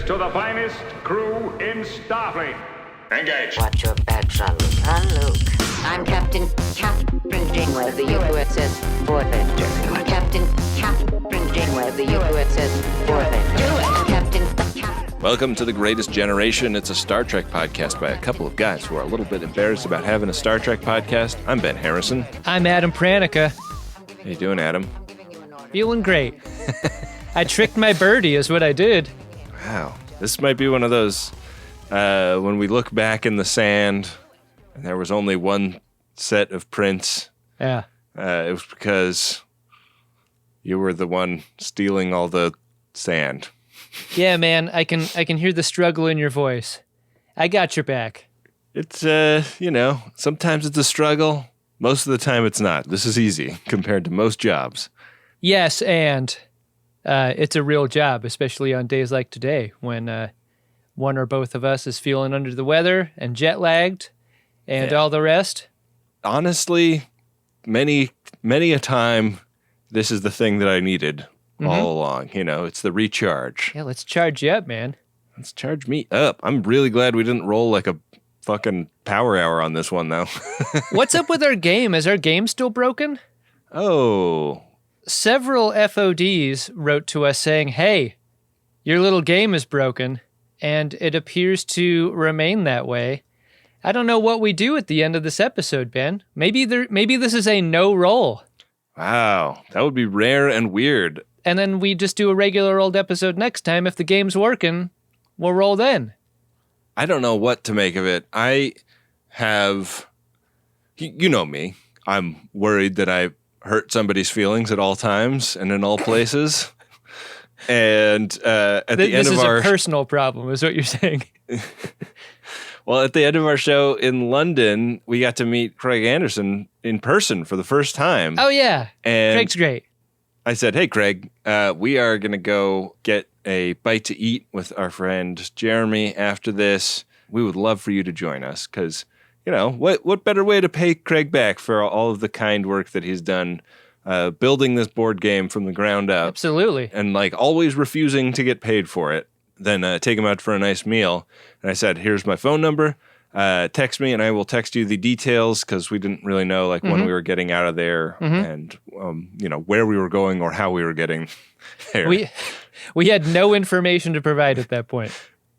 to the finest crew in Starfleet. Engage. Watch your back, Jean-Luc. Luke. I'm Captain Janeway of the USS Voyager. Captain Janeway of the USS Voyager. Captain. Welcome to The Greatest Generation. It's a Star Trek podcast by a couple of guys who are a little bit embarrassed about having a Star Trek podcast. I'm Ben Harrison. I'm Adam Pranica. How you doing, Adam? Feeling great. I tricked my birdie is what I did. Wow. This might be one of those, when we look back in the sand and there was only one set of prints. Yeah. It was because you were the one stealing all the sand. Yeah, man, I can hear the struggle in your voice. I got your back. It's, sometimes it's a struggle. Most of the time it's not. This is easy compared to most jobs. Yes, and it's a real job, especially on days like today when one or both of us is feeling under the weather and jet lagged and all the rest. Honestly, many a time, this is the thing that I needed all along. You know, it's the recharge. Yeah, let's charge you up, man. Let's charge me up. I'm really glad we didn't roll like a fucking power hour on this one, though. What's up with our game? Is our game still broken? Oh. Several FODs wrote to us saying, hey, your little game is broken, and it appears to remain that way. I don't know what we do at the end of this episode, Ben. Maybe this is a no roll. Wow, that would be rare and weird. And then we just do a regular old episode next time. If the game's working, we'll roll then. I don't know what to make of it. I have, you know me, I'm worried that I hurt somebody's feelings at all times and in all places. And at the end of our... This is a personal problem, is what you're saying. Well, at the end of our show in London, we got to meet Craig Anderson in person for the first time. Oh, yeah. And Craig's great. I said, hey, Craig, we are going to go get a bite to eat with our friend Jeremy after this. We would love for you to join us because, what better way to pay Craig back for all of the kind work that he's done building this board game from the ground up. Absolutely. And always refusing to get paid for it. Then take him out for a nice meal. And I said, here's my phone number. Text me and I will text you the details because we didn't really know when we were getting out of there and, where we were going or how we were getting there. We had no information to provide at that point.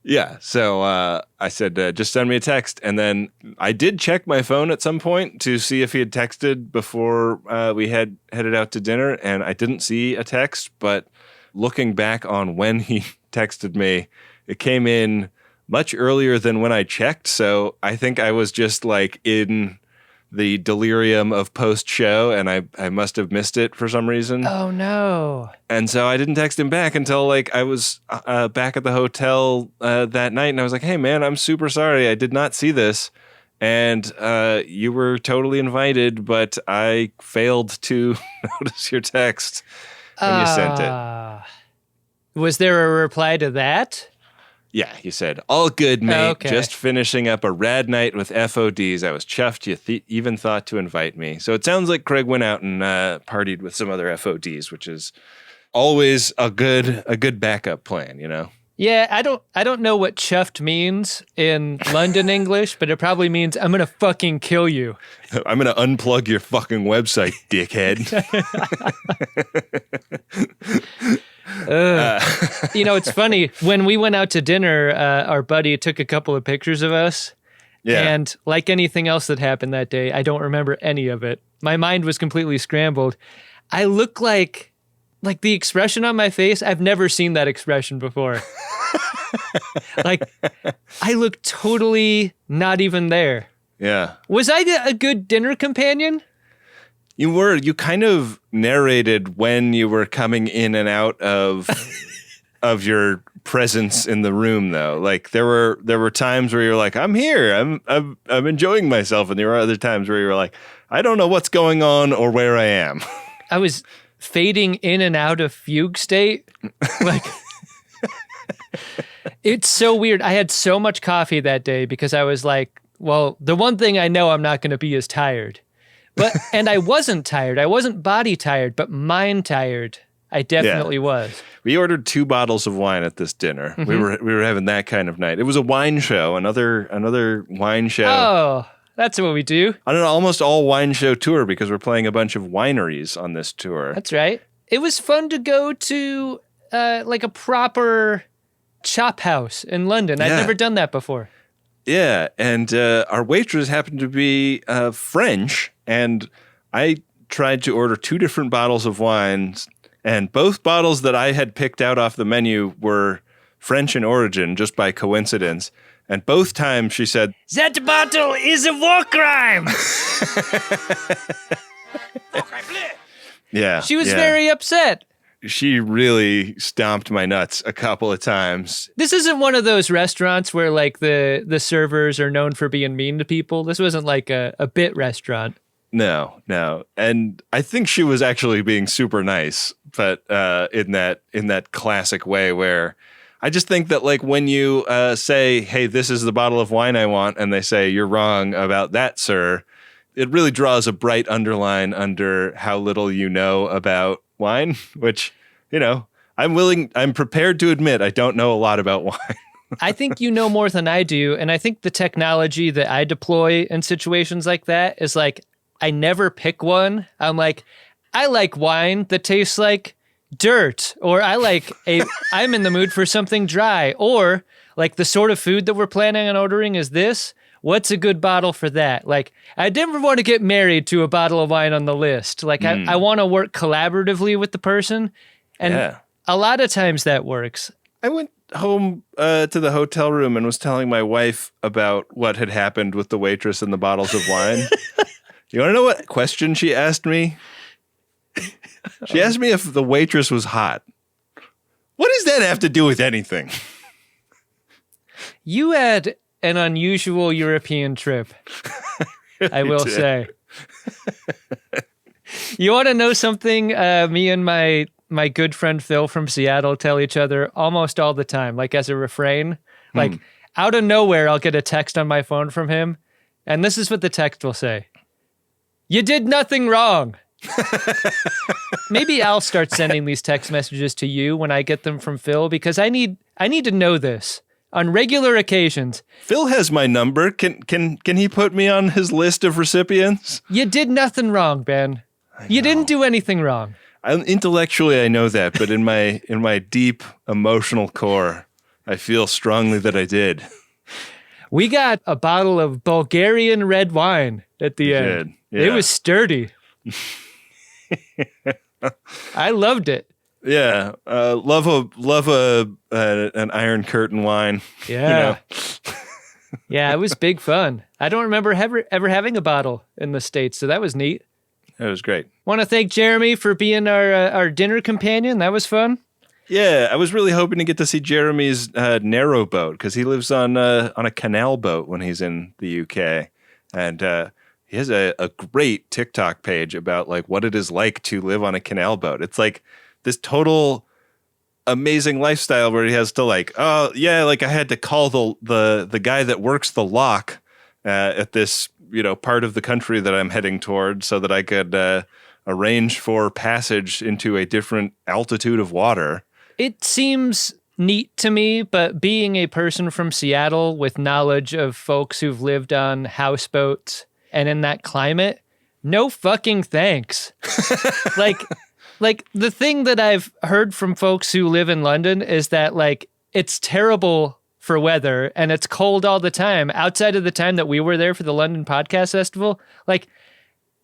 Yeah. So I said, just send me a text. And then I did check my phone at some point to see if he had texted before we had headed out to dinner. And I didn't see a text, but looking back on when he texted me, it came in much earlier than when I checked. So I think I was just in the delirium of post-show and I must have missed it for some reason. Oh, no. And so I didn't text him back until I was back at the hotel that night. And I was like, hey, man, I'm super sorry. I did not see this. And you were totally invited, but I failed to notice your text when you sent it. Was there a reply to that? Yeah, he said, all good, mate. Okay. Just finishing up a rad night with FODs. I was chuffed you even thought to invite me. So it sounds like Craig went out and partied with some other FODs, which is always a good backup plan, Yeah, I don't know what chuffed means in London English, but it probably means I'm going to fucking kill you. I'm going to unplug your fucking website, dickhead. It's funny. When we went out to dinner, our buddy took a couple of pictures of us. Yeah. And like anything else that happened that day, I don't remember any of it. My mind was completely scrambled. I look like the expression on my face, I've never seen that expression before. I look totally not even there. Yeah. Was I a good dinner companion? You were. You kind of narrated when you were coming in and out of your presence in the room, though. There were times where you're like, "I'm here. I'm enjoying myself," and there were other times where you were like, "I don't know what's going on or where I am." I was fading in and out of fugue state. It's so weird. I had so much coffee that day because I was like, well, the one thing I know I'm not going to be is tired. And I wasn't tired. I wasn't body tired, but mind tired. I definitely was. We ordered 2 bottles of wine at this dinner. We were having that kind of night. It was a wine show, another wine show. Oh, that's what we do. On an almost all wine show tour because we're playing a bunch of wineries on this tour. That's right. It was fun to go to like a proper chop house in London. I'd never done that before. Yeah, and our waitress happened to be French, and I tried to order 2 different bottles of wines, and both bottles that I had picked out off the menu were French in origin, just by coincidence. And both times she said, "That bottle is a war crime." Yeah. She was very upset. She really stomped my nuts a couple of times. This isn't one of those restaurants where like the servers are known for being mean to people. This wasn't like a bit restaurant. No. And I think she was actually being super nice, but in that classic way where I just think that like when you say, "Hey, this is the bottle of wine I want," and they say, "You're wrong about that, sir," it really draws a bright underline under how little you know about wine, which, I'm prepared to admit I don't know a lot about wine. I think you know more than I do, and I think the technology that I deploy in situations like that is like, I never pick one. I'm like, I like wine that tastes like dirt, or I'm in the mood for something dry, or like the sort of food that we're planning on ordering is this. What's a good bottle for that? Like, I never want to get married to a bottle of wine on the list. Like, I want to work collaboratively with the person, and a lot of times that works. I went home to the hotel room and was telling my wife about what had happened with the waitress and the bottles of wine. You want to know what question she asked me? She asked me if the waitress was hot. What does that have to do with anything? You had an unusual European trip, I will say. You want to know something? Me and my good friend Phil from Seattle tell each other almost all the time, like as a refrain. Like, out of nowhere, I'll get a text on my phone from him, and this is what the text will say. "You did nothing wrong." Maybe I'll start sending these text messages to you when I get them from Phil, because I need to know this on regular occasions. Phil has my number. Can he put me on his list of recipients? You did nothing wrong, Ben. You didn't do anything wrong. Intellectually, I know that, but in my deep emotional core, I feel strongly that I did. We got a bottle of Bulgarian red wine at the end. Yeah. It was sturdy. I loved it. Yeah, love an Iron Curtain wine. Yeah, yeah, it was big fun. I don't remember ever having a bottle in the States, so that was neat. That was great. Want to thank Jeremy for being our dinner companion. That was fun. Yeah, I was really hoping to get to see Jeremy's narrow boat because he lives on a canal boat when he's in the UK, and he has a great TikTok page about like what it is like to live on a canal boat. It's like this total amazing lifestyle where he has to like, oh yeah, like I had to call the guy that works the lock at this part of the country that I'm heading toward so that I could arrange for passage into a different altitude of water. It seems neat to me, but being a person from Seattle with knowledge of folks who've lived on houseboats and in that climate, no fucking thanks. Like the thing that I've heard from folks who live in London is that like it's terrible for weather and it's cold all the time. Outside of the time that we were there for the London Podcast Festival, like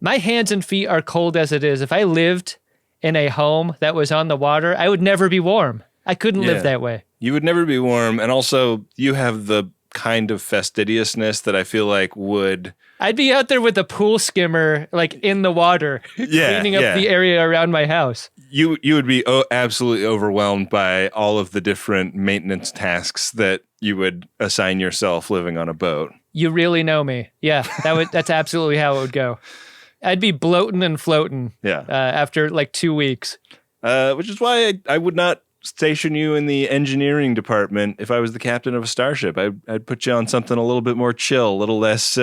my hands and feet are cold as it is. If I lived in a home that was on the water, I would never be warm. I couldn't live that way. You would never be warm, and also you have the kind of fastidiousness that I feel like would... I'd be out there with a pool skimmer, like in the water, cleaning up the area around my house. You would be absolutely overwhelmed by all of the different maintenance tasks that you would assign yourself living on a boat. You really know me. Yeah, that's absolutely how it would go. I'd be bloating and floating after like 2 weeks. Which is why I would not station you in the engineering department if I was the captain of a starship. I'd put you on something a little bit more chill, a little less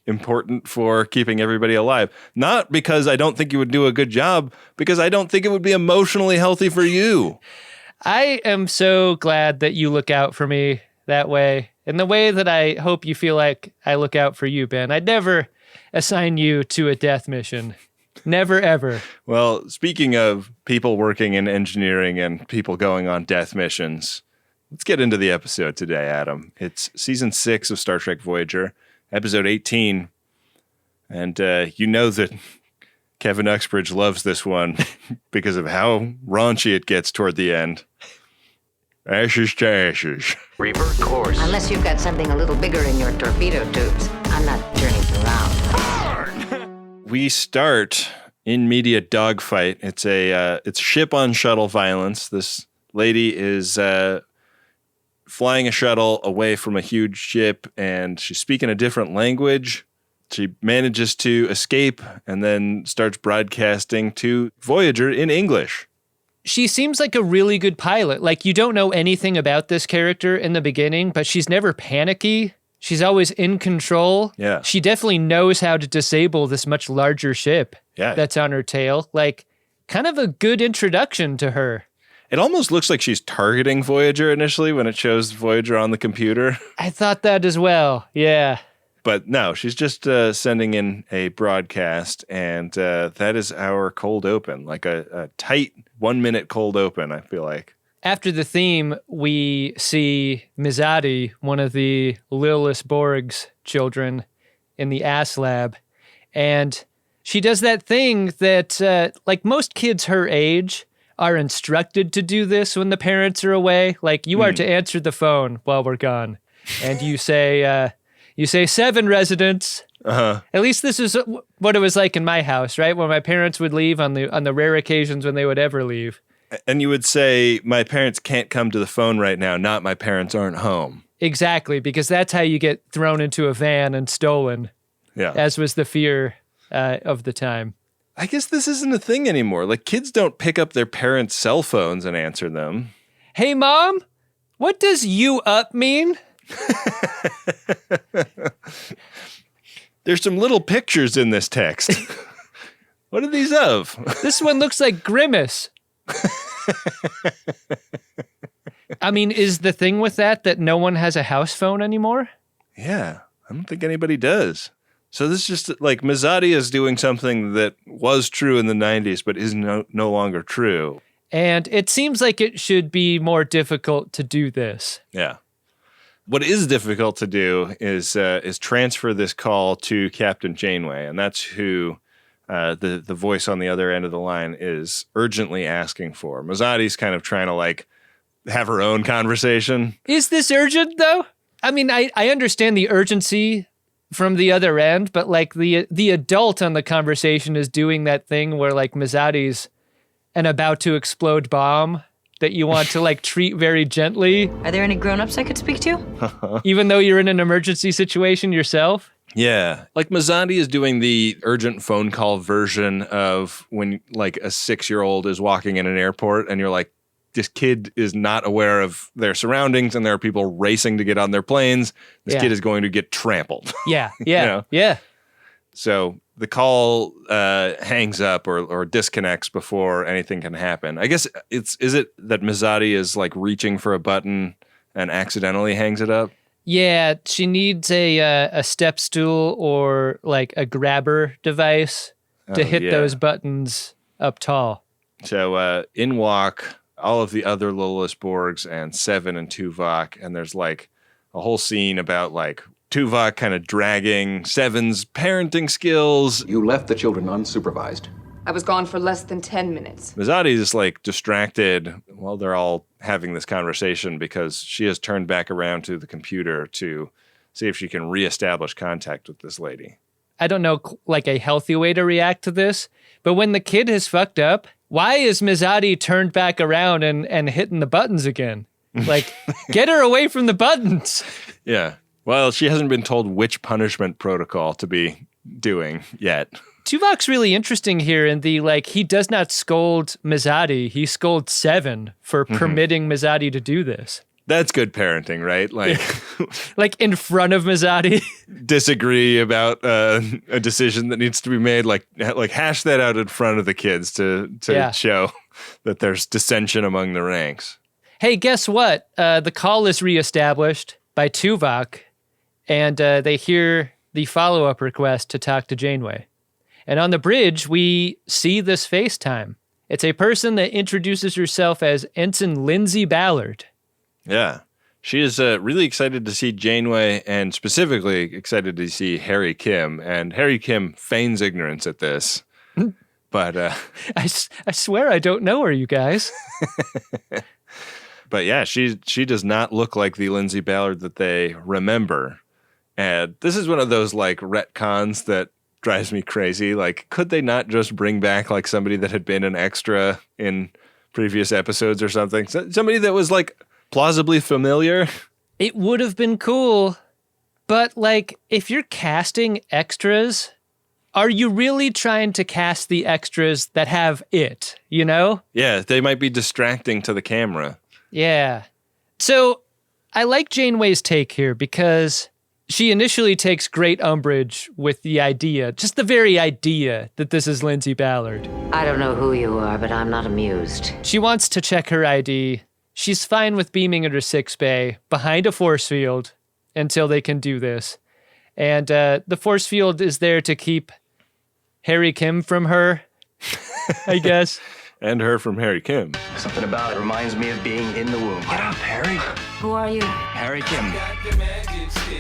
important for keeping everybody alive. Not because I don't think you would do a good job, because I don't think it would be emotionally healthy for you. I am so glad that you look out for me that way, in the way that I hope you feel like I look out for you, Ben. I'd never assign you to a death mission. Never, ever. Well, speaking of people working in engineering and people going on death missions, let's get into the episode today, Adam. It's season 6 of Star Trek Voyager, episode 18. And you know that Kevin Uxbridge loves this one because of how raunchy it gets toward the end. Ashes to ashes. Revert course. Unless you've got something a little bigger in your torpedo tubes, I'm not turning around. We start in media dogfight. It's ship on shuttle violence. This lady is flying a shuttle away from a huge ship, and she's speaking a different language. She manages to escape and then starts broadcasting to Voyager in English. She seems like a really good pilot. Like, you don't know anything about this character in the beginning, but she's never panicky. She's always in control. Yeah. She definitely knows how to disable this much larger ship that's on her tail. Like, kind of a good introduction to her. It almost looks like she's targeting Voyager initially when it shows Voyager on the computer. I thought that as well, yeah. But no, she's just sending in a broadcast, and that is our cold open, like a tight 1-minute cold open, I feel like. After the theme, we see Mizadi, one of the Lilith Borg's children, in the ass lab. And she does that thing that, like most kids her age, are instructed to do this when the parents are away. Like, you are to answer the phone while we're gone. And you say... You say 7 residents. Uh-huh. At least this is what it was like in my house, right? When my parents would leave on the rare occasions when they would ever leave. And you would say, my parents can't come to the phone right now, not my parents aren't home. Exactly, because that's how you get thrown into a van and stolen, as was the fear of the time. I guess this isn't a thing anymore. Like, kids don't pick up their parents' cell phones and answer them. Hey, Mom, what does you up mean? There's some little pictures in this text. What are these of? This one looks like Grimace. I mean, is the thing with that no one has a house phone anymore? Yeah, I don't think anybody does. So this is just like Mizadi is doing something that was true in the 90s, but is no longer true. And it seems like it should be more difficult to do this. Yeah. What is difficult to do is transfer this call to Captain Janeway, and that's who the voice on the other end of the line is urgently asking for. Mizadi's kind of trying to like have her own conversation. Is this urgent though? I mean, I understand the urgency from the other end, but like the adult on the conversation is doing that thing where like Mizadi's an about to explode bomb that you want to like treat very gently. Are there any grown-ups I could speak to? Even though you're in an emergency situation yourself? Yeah. Like Mizadi is doing the urgent phone call version of when like a 6-year-old is walking in an airport and you're like, this kid is not aware of their surroundings and there are people racing to get on their planes. This kid is going to get trampled. Yeah. Yeah. So the call hangs up or disconnects before anything can happen. I guess is it that Mizadi is like reaching for a button and accidentally hangs it up? Yeah, she needs a step stool or like a grabber device to hit those buttons up tall. So in walk all of the other Lilith Borgs and Seven and Tuvok, and there's like a whole scene about like Tuvok kind of dragging Seven's parenting skills. You left the children unsupervised. I was gone for less than 10 minutes. Mizadi is like distracted while they're all having this conversation because she has turned back around to the computer to see if she can reestablish contact with this lady. I don't know like a healthy way to react to this, but when the kid has fucked up, why is Mizadi turned back around and hitting the buttons again? Like, get her away from the buttons. Yeah. Well, she hasn't been told which punishment protocol to be doing yet. Tuvok's really interesting here in the, like, he does not scold Mizadi. He scolds Seven for permitting Mizadi to do this. That's good parenting, right? Like, Like in front of Mazzotti. disagree about a decision that needs to be made. Like hash that out in front of the kids to show that there's dissension among the ranks. Hey, guess what? The call is reestablished by Tuvok, and they hear the follow-up request to talk to Janeway. And on the bridge, we see this FaceTime. It's a person that introduces herself as Ensign Lindsay Ballard. Yeah. She is really excited to see Janeway, and specifically excited to see Harry Kim. And Harry Kim feigns ignorance at this. But I swear I don't know her, you guys. But yeah, she does not look like the Lindsay Ballard that they remember. And this is one of those like retcons that drives me crazy. Like, could they not just bring back like somebody that had been an extra in previous episodes or something? Somebody that was like plausibly familiar? It would have been cool. But like, if you're casting extras, are you really trying to cast the extras that have it, you know? Yeah, they might be distracting to the camera. Yeah. So I like Janeway's take here because she initially takes great umbrage with the idea, just the very idea that this is Lindsay Ballard. I don't know who you are, but I'm not amused. She wants to check her ID. She's fine with beaming at her 6-bay behind a force field until they can do this. And the force field is there to keep Harry Kim from her, I guess. And her from Harry Kim. Something about it reminds me of being in the womb. Get up, Harry. Who are you? Harry Kim.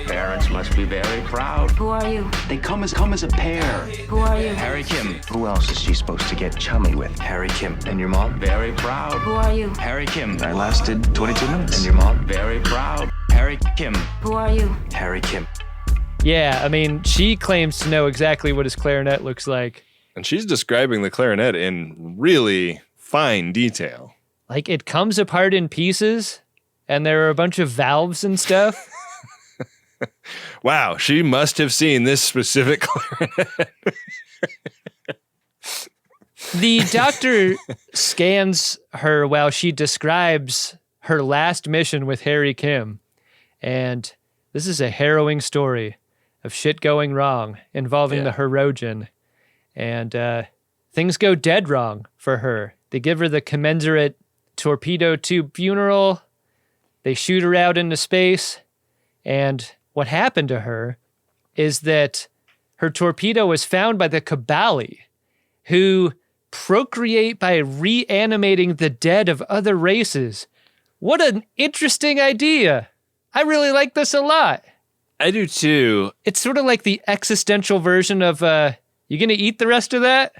Parents must be very proud. Who are you? They come as a pair. Who are you? Harry Kim. Who else is she supposed to get chummy with? Harry Kim. And your mom? Very proud. Who are you? Harry Kim. I lasted 22 minutes. And your mom? Very proud. Harry Kim. Who are you? Harry Kim. Yeah, I mean, she claims to know exactly what his clarinet looks like. And she's describing the clarinet in really fine detail. Like, it comes apart in pieces, and there are a bunch of valves and stuff. Wow, she must have seen this specific clarinet. The doctor scans her while she describes her last mission with Harry Kim. And this is a harrowing story of shit going wrong involving the Hirogen. And things go dead wrong for her. They give her the commensurate torpedo tube funeral. They shoot her out into space. And what happened to her is that her torpedo was found by the Kobali, who procreate by reanimating the dead of other races. What an interesting idea. I really like this a lot. I do too. It's sort of like the existential version of, you gonna eat the rest of that?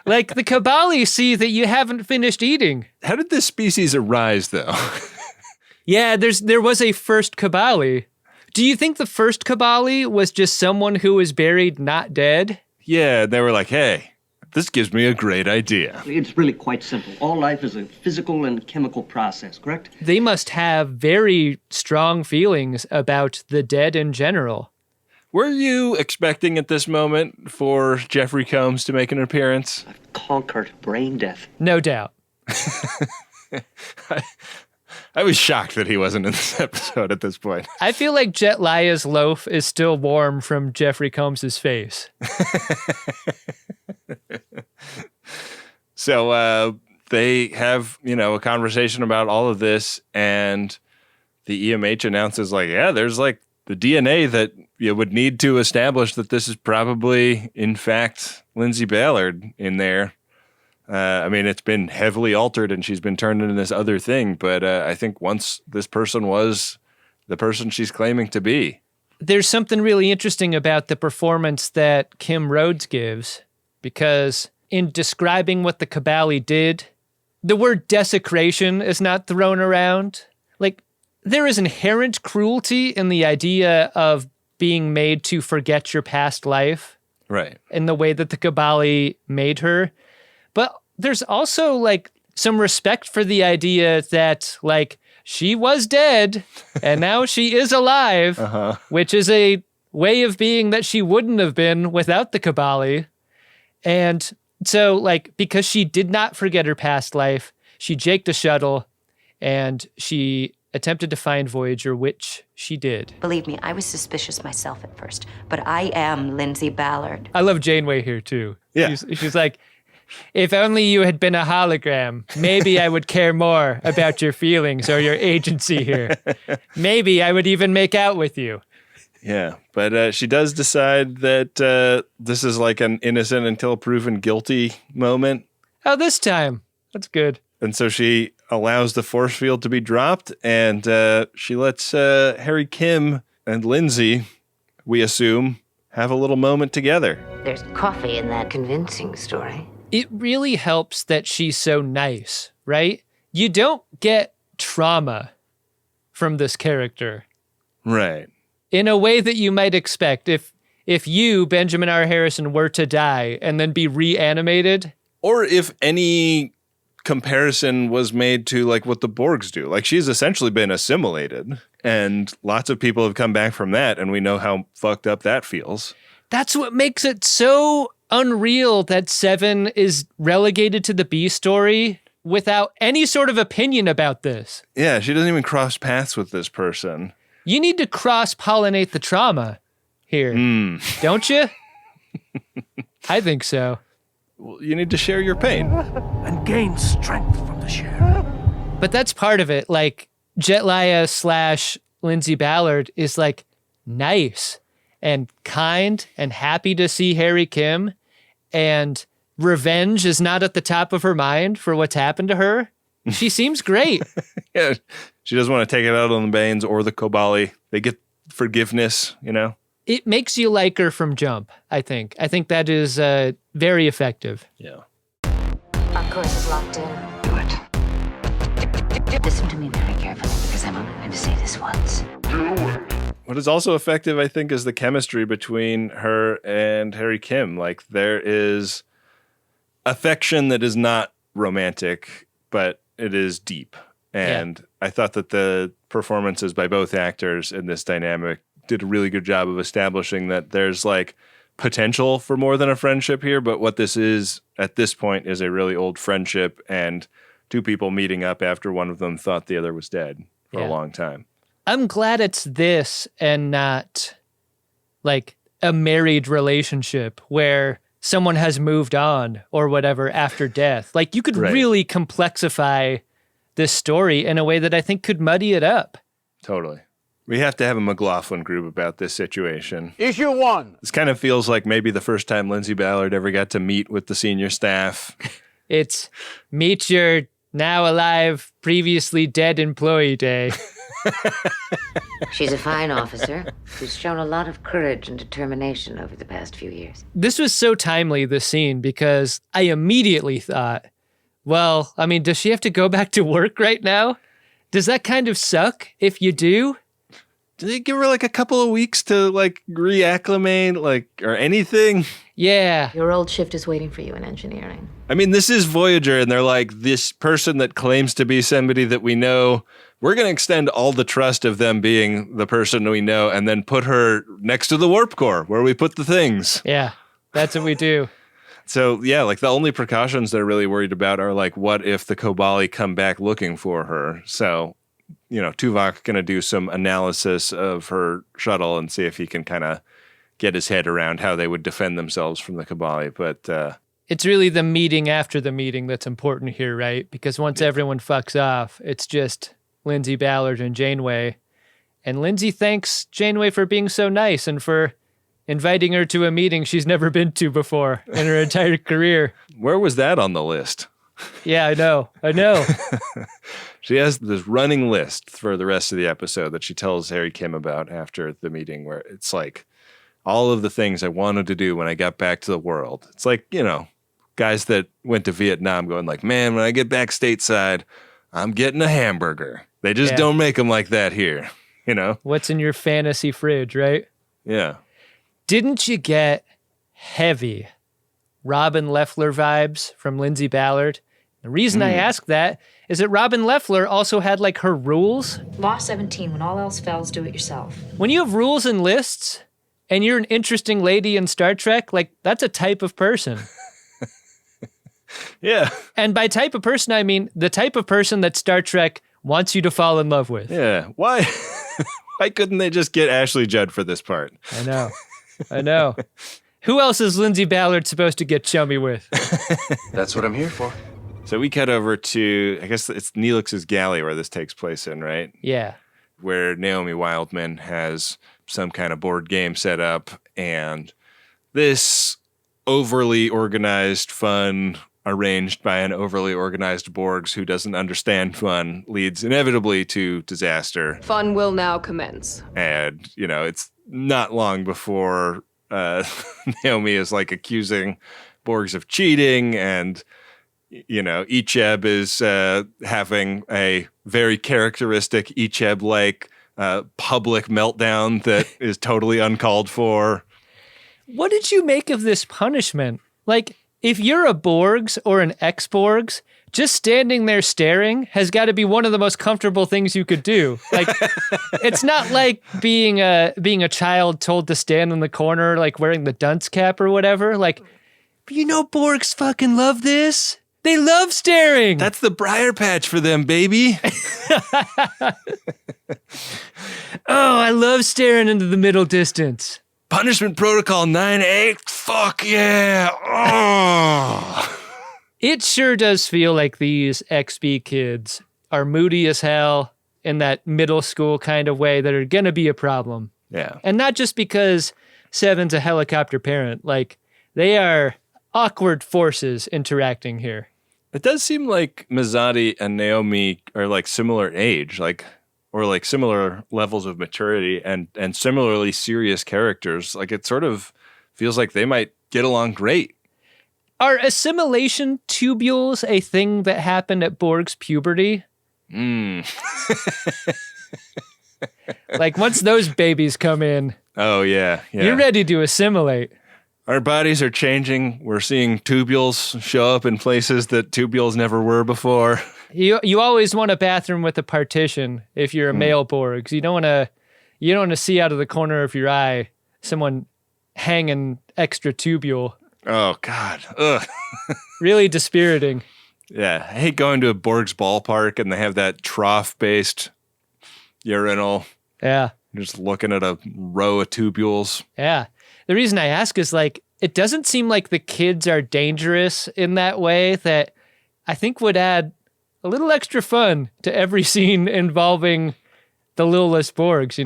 Like, the Kobali see that you haven't finished eating. How did this species arise, though? Yeah, there was a first Kobali. Do you think the first Kobali was just someone who was buried not dead? Yeah, they were like, hey, this gives me a great idea. It's really quite simple. All life is a physical and chemical process, correct? They must have very strong feelings about the dead in general. Were you expecting at this moment for Jeffrey Combs to make an appearance? I've conquered brain death. No doubt. I was shocked that he wasn't in this episode at this point. I feel like Jhet'leya's loaf is still warm from Jeffrey Combs' face. So they have, a conversation about all of this, and the EMH announces, like, yeah, there's like the DNA that you would need to establish that this is probably, in fact, Lindsay Ballard in there. I mean, it's been heavily altered and she's been turned into this other thing, but I think once this person was the person she's claiming to be. There's something really interesting about the performance that Kim Rhodes gives, because in describing what the Kobali did, the word desecration is not thrown around. Like, there is inherent cruelty in the idea of being made to forget your past life. Right. In the way that the Kobali made her. But there's also, like, some respect for the idea that, like, she was dead and now she is alive, which is a way of being that she wouldn't have been without the Kobali. And so, like, because she did not forget her past life, she jaked a shuttle and she attempted to find Voyager, which she did. Believe me, I was suspicious myself at first, but I am Lindsay Ballard. I love Janeway here, too. Yeah. She's like, if only you had been a hologram, maybe I would care more about your feelings or your agency here. Maybe I would even make out with you. Yeah, but she does decide that this is like an innocent until proven guilty moment. Oh, this time. That's good. And so she allows the force field to be dropped, and she lets Harry Kim and Lindsay, we assume, have a little moment together. There's coffee in that convincing story. It really helps that she's so nice, right? You don't get trauma from this character. Right. In a way that you might expect. If you, Benjamin R. Harrison, were to die and then be reanimated. Or if any comparison was made to like what the Borgs do. Like she's essentially been assimilated, and lots of people have come back from that, and we know how fucked up that feels. That's what makes it so unreal that Seven is relegated to the B story without any sort of opinion about this. Yeah, she doesn't even cross paths with this person. You need to cross-pollinate the trauma here, don't you? I think so. Well, you need to share your pain. And gain strength from the share. But that's part of it. Like, Jhet'leya / Lindsay Ballard is like nice and kind and happy to see Harry Kim, and revenge is not at the top of her mind for what's happened to her. She seems great. Yeah, she doesn't want to take it out on the Banes or the Kobali. They get forgiveness, you know? It makes you like her from jump, I think. I think that is very effective. Yeah. Our course is locked in. Do it. Listen to me very carefully, because I'm only going to say this once. What is also effective, I think, is the chemistry between her and Harry Kim. Like, there is affection that is not romantic, but it is deep. And I thought that the performances by both actors in this dynamic did a really good job of establishing that there's like potential for more than a friendship here, but what this is at this point is a really old friendship and two people meeting up after one of them thought the other was dead for a long time. I'm glad it's this and not like a married relationship where someone has moved on or whatever after death. Like you could really complexify this story in a way that I think could muddy it up. Totally. We have to have a McLaughlin group about this situation. Issue 1. This kind of feels like maybe the first time Lindsay Ballard ever got to meet with the senior staff. It's meet your now alive, previously dead employee day. She's a fine officer who's shown a lot of courage and determination over the past few years. This was so timely, this scene, because I immediately thought, well, I mean, does she have to go back to work right now? Does that kind of suck if you do? Did they give her like a couple of weeks to like reacclimate, like, or anything? Yeah. Your old shift is waiting for you in engineering. I mean, this is Voyager, and they're like, this person that claims to be somebody that we know, we're going to extend all the trust of them being the person we know and then put her next to the warp core where we put the things. Yeah, that's what we do. So, yeah, like the only precautions they're really worried about are like, what if the Kobali come back looking for her? So, you know, Tuvok going to do some analysis of her shuttle and see if he can kind of get his head around how they would defend themselves from the Kobali. But it's really the meeting after the meeting that's important here, right? Because once everyone fucks off, it's just Lindsay Ballard and Janeway. And Lindsay thanks Janeway for being so nice and for inviting her to a meeting she's never been to before in her entire career. Where was that on the list? Yeah, I know. She has this running list for the rest of the episode that she tells Harry Kim about after the meeting, where it's like all of the things I wanted to do when I got back to the world. It's like, you know, guys that went to Vietnam going like, man, when I get back stateside, I'm getting a hamburger. They just don't make them like that here, you know? What's in your fantasy fridge, right? Yeah. Didn't you get heavy Robin Leffler vibes from Lindsay Ballard? The reason I ask that is that Robin Leffler also had like her rules. Law 17, when all else fails, do it yourself. When you have rules and lists and you're an interesting lady in Star Trek, like that's a type of person. Yeah. And by type of person, I mean the type of person that Star Trek wants you to fall in love with. Yeah. Why? Why couldn't they just get Ashley Judd for this part? I know. Who else is Lindsay Ballard supposed to get chummy with? That's what I'm here for. So we cut over to, I guess it's Neelix's galley where this takes place in, right? Yeah. Where Naomi Wildman has some kind of board game set up, and this overly organized fun arranged by an overly organized Borgs who doesn't understand fun leads inevitably to disaster. Fun will now commence. And, it's not long before Naomi is like accusing Borgs of cheating, and Icheb is having a very characteristic Icheb-like public meltdown that is totally uncalled for. What did you make of this punishment? Like, if you're a Borgs or an ex-Borgs, just standing there staring has got to be one of the most comfortable things you could do. Like, it's not like being a child told to stand in the corner, like wearing the dunce cap or whatever. Like, Borgs fucking love this. They love staring. That's the briar patch for them, baby. Oh, I love staring into the middle distance. Punishment Protocol 9-8. Fuck yeah. Oh. It sure does feel like these XB kids are moody as hell in that middle school kind of way that are going to be a problem. Yeah. And not just because Seven's a helicopter parent. Like, they are awkward forces interacting here. It does seem like Mazzotti and Naomi are like similar age, or like similar levels of maturity and similarly serious characters. Like, it sort of feels like they might get along great. Are assimilation tubules a thing that happened at Borg's puberty? Like, once those babies come in, oh yeah, you're ready to assimilate. Our bodies are changing. We're seeing tubules show up in places that tubules never were before. You always want a bathroom with a partition if you're a male Borg. You don't want to see out of the corner of your eye someone hanging extra tubule. Oh God. Ugh. Really dispiriting. Yeah. I hate going to a Borg's ballpark and they have that trough-based urinal. Yeah. Just looking at a row of tubules. Yeah. The reason I ask is, like, it doesn't seem like the kids are dangerous in that way that I think would add a little extra fun to every scene involving the littlest Borgs,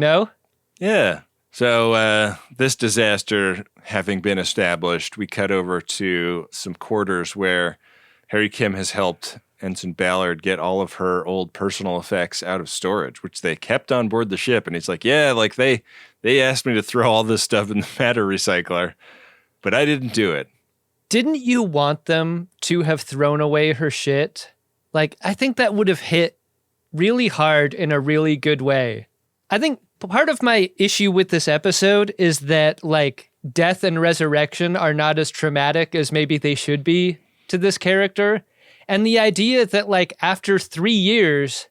Yeah. So this disaster having been established, we cut over to some quarters where Harry Kim has helped Ensign Ballard get all of her old personal effects out of storage, which they kept on board the ship. And he's like, yeah, like they asked me to throw all this stuff in the matter recycler, but I didn't do it. Didn't you want them to have thrown away her shit? Like, I think that would have hit really hard in a really good way. I think part of my issue with this episode is that, like, death and resurrection are not as traumatic as maybe they should be to this character. And the idea that, like, after 3 years,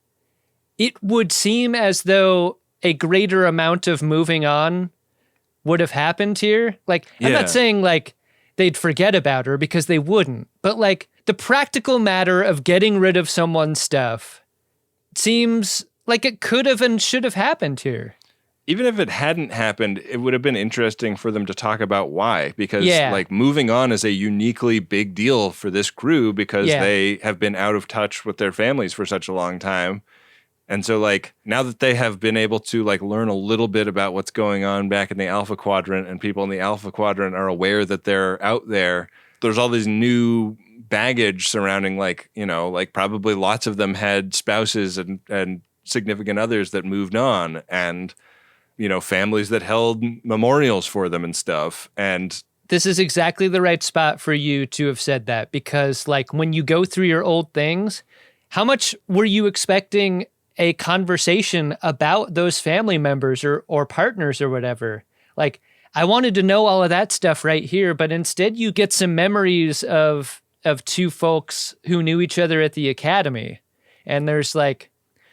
it would seem as though a greater amount of moving on would have happened here. Like, I'm not saying, like, they'd forget about her, because they wouldn't. But, like, the practical matter of getting rid of someone's stuff seems like it could have and should have happened here. Even if it hadn't happened, it would have been interesting for them to talk about why. Because, like, moving on is a uniquely big deal for this crew because they have been out of touch with their families for such a long time. And so, like, now that they have been able to, like, learn a little bit about what's going on back in the Alpha Quadrant, and people in the Alpha Quadrant are aware that they're out there, there's all these new baggage surrounding, like, like, probably lots of them had spouses and significant others that moved on, and families that held memorials for them and stuff. And this is exactly the right spot for you to have said that, because, like, when you go through your old things, how much were you expecting a conversation about those family members or partners or whatever? Like, I wanted to know all of that stuff right here, but instead you get some memories of two folks who knew each other at the academy. And there's, like,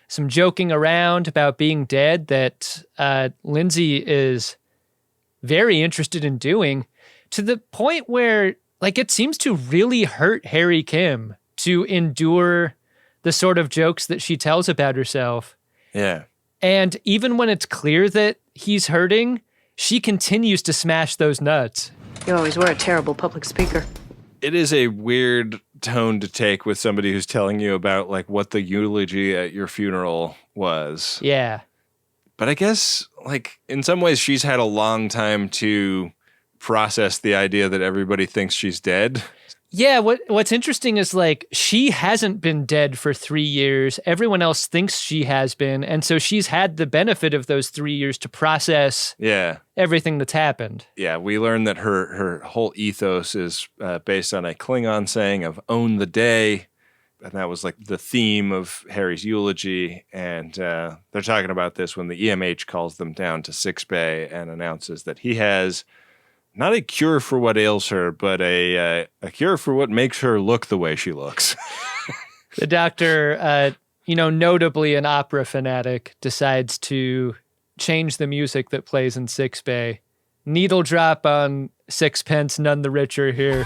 some joking around about being dead that Lindsay is very interested in doing, to the point where, like, it seems to really hurt Harry Kim to endure the sort of jokes that she tells about herself. Yeah. And even when it's clear that he's hurting, she continues to smash those nuts. You always were a terrible public speaker. It is a weird tone to take with somebody who's telling you about like what the eulogy at your funeral was. Yeah. But I guess like in some ways she's had a long time to process the idea that everybody thinks she's dead. Yeah, what's interesting is like she hasn't been dead for 3 years. Everyone else thinks she has been, and so she's had the benefit of those 3 years to process everything that's happened. Yeah, we learned that her whole ethos is based on a Klingon saying of "own the day," and that was like the theme of Harry's eulogy. And they're talking about this when the EMH calls them down to sickbay and announces that he has not a cure for what ails her, but a cure for what makes her look the way she looks. The doctor, notably an opera fanatic, decides to change the music that plays in sickbay. Needle drop on sixpence, none the richer here.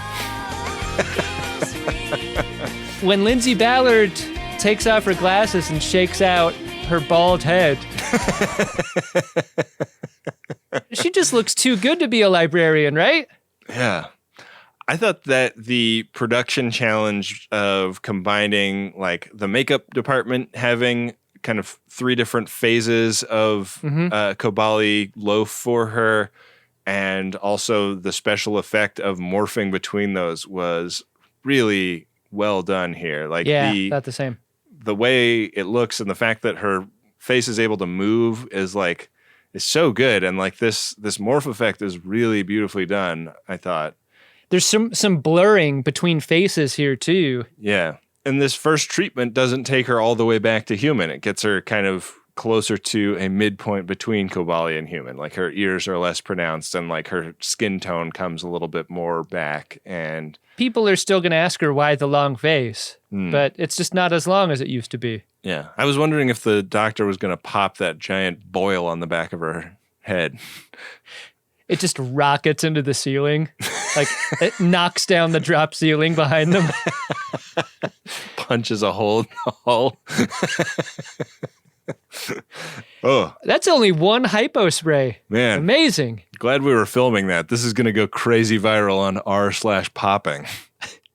When Lindsay Ballard takes off her glasses and shakes out her bald head, she just looks too good to be a librarian, right? Yeah. I thought that the production challenge of combining like the makeup department having kind of 3 different phases of Kobali loaf for her, and also the special effect of morphing between those was really well done here. Like not the same. The way it looks and the fact that her face is able to move is so good, and like this morph effect is really beautifully done, I thought. There's some blurring between faces here too. Yeah. And this first treatment doesn't take her all the way back to human. It gets her kind of closer to a midpoint between Kobali and human. Like her ears are less pronounced and like her skin tone comes a little bit more back. And people are still going to ask her why the long face, but it's just not as long as it used to be. Yeah. I was wondering if the doctor was going to pop that giant boil on the back of her head. It just rockets into the ceiling. Like it knocks down the drop ceiling behind them. Punches a hole in the hull. Oh, that's only one hypo spray. Man, amazing. Glad we were filming that. This is going to go crazy viral on r/popping.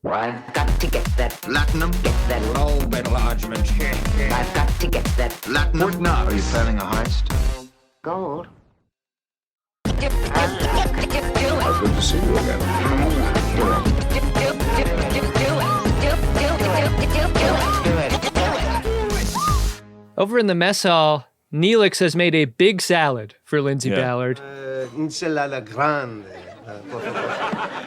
I've got to get that Platinum. Get that Low enlargement. I've got to get that Platinum. What now? Are you planning a heist? gold. Good to see you again. Over in the mess hall, Neelix has made a big salad for Lindsay Ballard. Ensalada grande.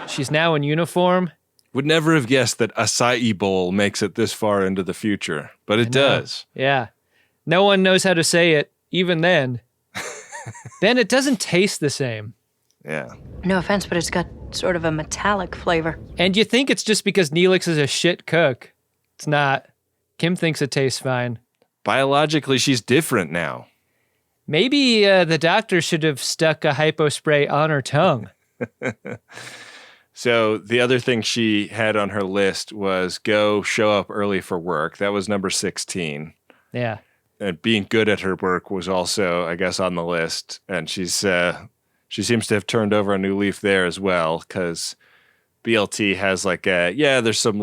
She's now in uniform. Would never have guessed that acai bowl makes it this far into the future, but it does. Yeah. No one knows how to say it, even then. Ben, it doesn't taste the same. Yeah. No offense, but it's got sort of a metallic flavor. And you think it's just because Neelix is a shit cook. It's not. Kim thinks it tastes fine. Biologically, she's different now. Maybe the doctor should have stuck a hypo spray on her tongue. So the other thing she had on her list was go show up early for work. That was number 16. Yeah. And being good at her work was also, I guess, on the list. And she seems to have turned over a new leaf there as well, because BLT has there's some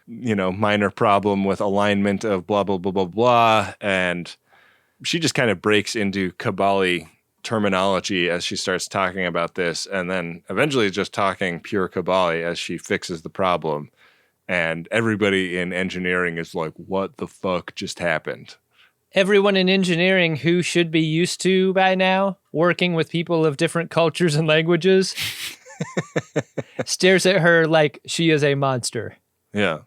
minor problem with alignment of blah, blah, blah, blah, blah. And she just kind of breaks into Kobali terminology as she starts talking about this, and then eventually just talking pure Kobali as she fixes the problem. And everybody in engineering is like, what the fuck just happened? Everyone in engineering who should be used to by now working with people of different cultures and languages stares at her like she is a monster. Yeah.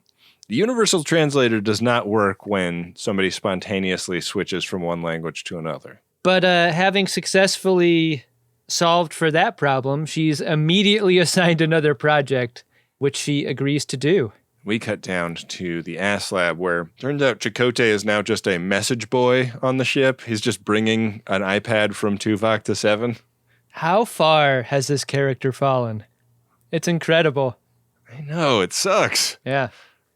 The universal translator does not work when somebody spontaneously switches from one language to another. But having successfully solved for that problem, she's immediately assigned another project, which she agrees to do. We cut down to the ass lab where turns out Chakotay is now just a message boy on the ship. He's just bringing an iPad from Tuvok to 7. How far has this character fallen? It's incredible. I know, it sucks. Yeah.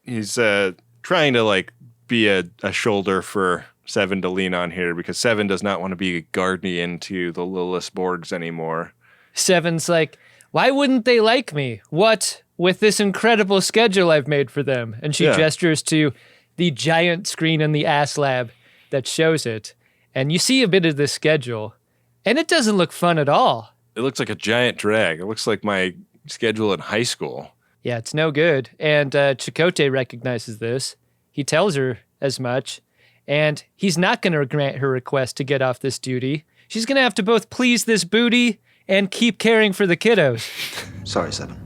He's trying to be a shoulder for Seven to lean on here, because Seven does not want to be guardian into the Lilith Borgs anymore. Seven's like, why wouldn't they like me? What with this incredible schedule I've made for them? And she gestures to the giant screen in the ass lab that shows it. And you see a bit of the schedule, and it doesn't look fun at all. It looks like a giant drag. It looks like my schedule in high school. Yeah, it's no good. And Chakotay recognizes this. He tells her as much, and he's not going to grant her request to get off this duty. She's going to have to both please this booty and keep caring for the kiddos. Sorry, Seven.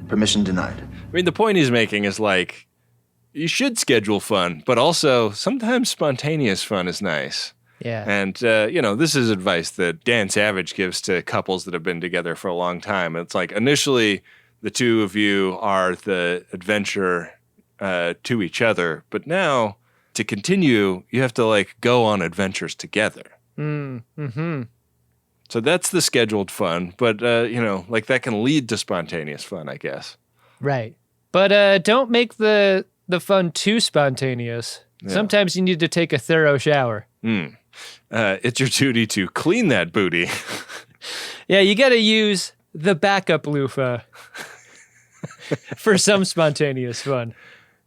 Permission denied. I mean, the point he's making is like, you should schedule fun, but also sometimes spontaneous fun is nice. Yeah. And, this is advice that Dan Savage gives to couples that have been together for a long time. It's like, initially, the two of you are the adventure to each other, but now, to continue, you have to, like, go on adventures together. Mm-hmm. So that's the scheduled fun, but, that can lead to spontaneous fun, I guess. Right. But don't make the fun too spontaneous. Yeah. Sometimes you need to take a thorough shower. It's your duty to clean that booty. Yeah, you got to use the backup loofah for some spontaneous fun.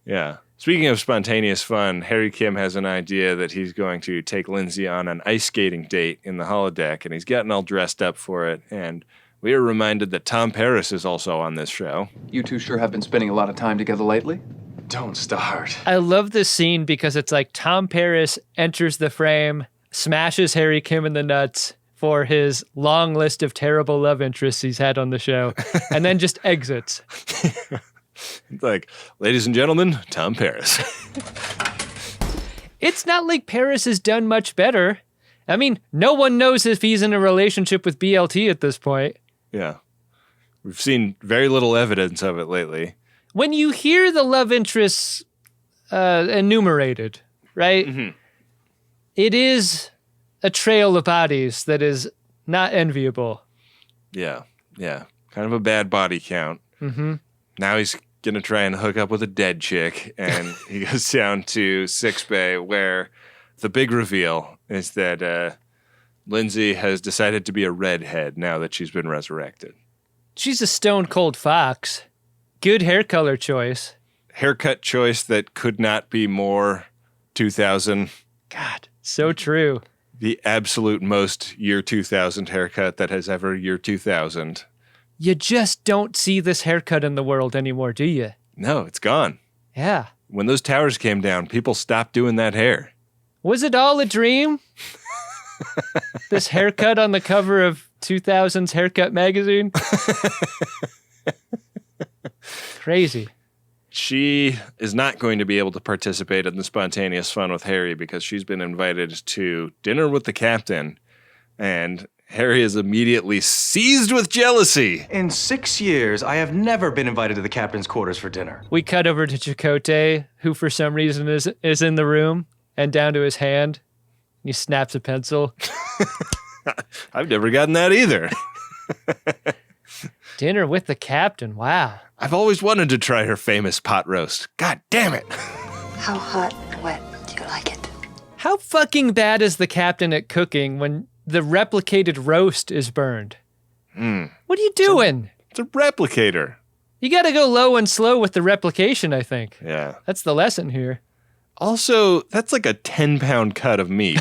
Yeah. Speaking of spontaneous fun, Harry Kim has an idea that he's going to take Lindsay on an ice skating date in the holodeck, and he's gotten all dressed up for it, and we are reminded that Tom Paris is also on this show. You two sure have been spending a lot of time together lately? Don't start. I love this scene because it's like Tom Paris enters the frame, smashes Harry Kim in the nuts for his long list of terrible love interests he's had on the show, and then just exits. It's like, ladies and gentlemen, Tom Paris. It's not like Paris has done much better. I mean, no one knows if he's in a relationship with BLT at this point. Yeah. We've seen very little evidence of it lately. When you hear the love interests enumerated, right? Mm-hmm. It is a trail of bodies that is not enviable. Yeah. Kind of a bad body count. Mm-hmm. Now he's going to try and hook up with a dead chick, and he goes down to sickbay, where the big reveal is that Lindsay has decided to be a redhead now that she's been resurrected. She's a stone-cold fox. Good hair color choice. Haircut choice that could not be more 2000. God, so true. The absolute most year 2000 haircut that has ever year 2000. You just don't see this haircut in the world anymore, do you? No, it's gone. Yeah. When those towers came down, people stopped doing that hair. Was it all a dream? This haircut on the cover of 2000's Haircut magazine? Crazy. She is not going to be able to participate in the spontaneous fun with Harry because she's been invited to dinner with the captain, and Harry is immediately seized with jealousy. In 6 years, I have never been invited to the captain's quarters for dinner. We cut over to Chakotay, who for some reason is in the room, and down to his hand. He snaps a pencil. I've never gotten that either. Dinner with the captain, wow. I've always wanted to try her famous pot roast. God damn it. How hot and wet do you like it? How fucking bad is the captain at cooking when the replicated roast is burned? What are you doing? It's a replicator. You gotta go low and slow with the replication, I think. Yeah. That's the lesson here. Also, that's like a 10-pound cut of meat.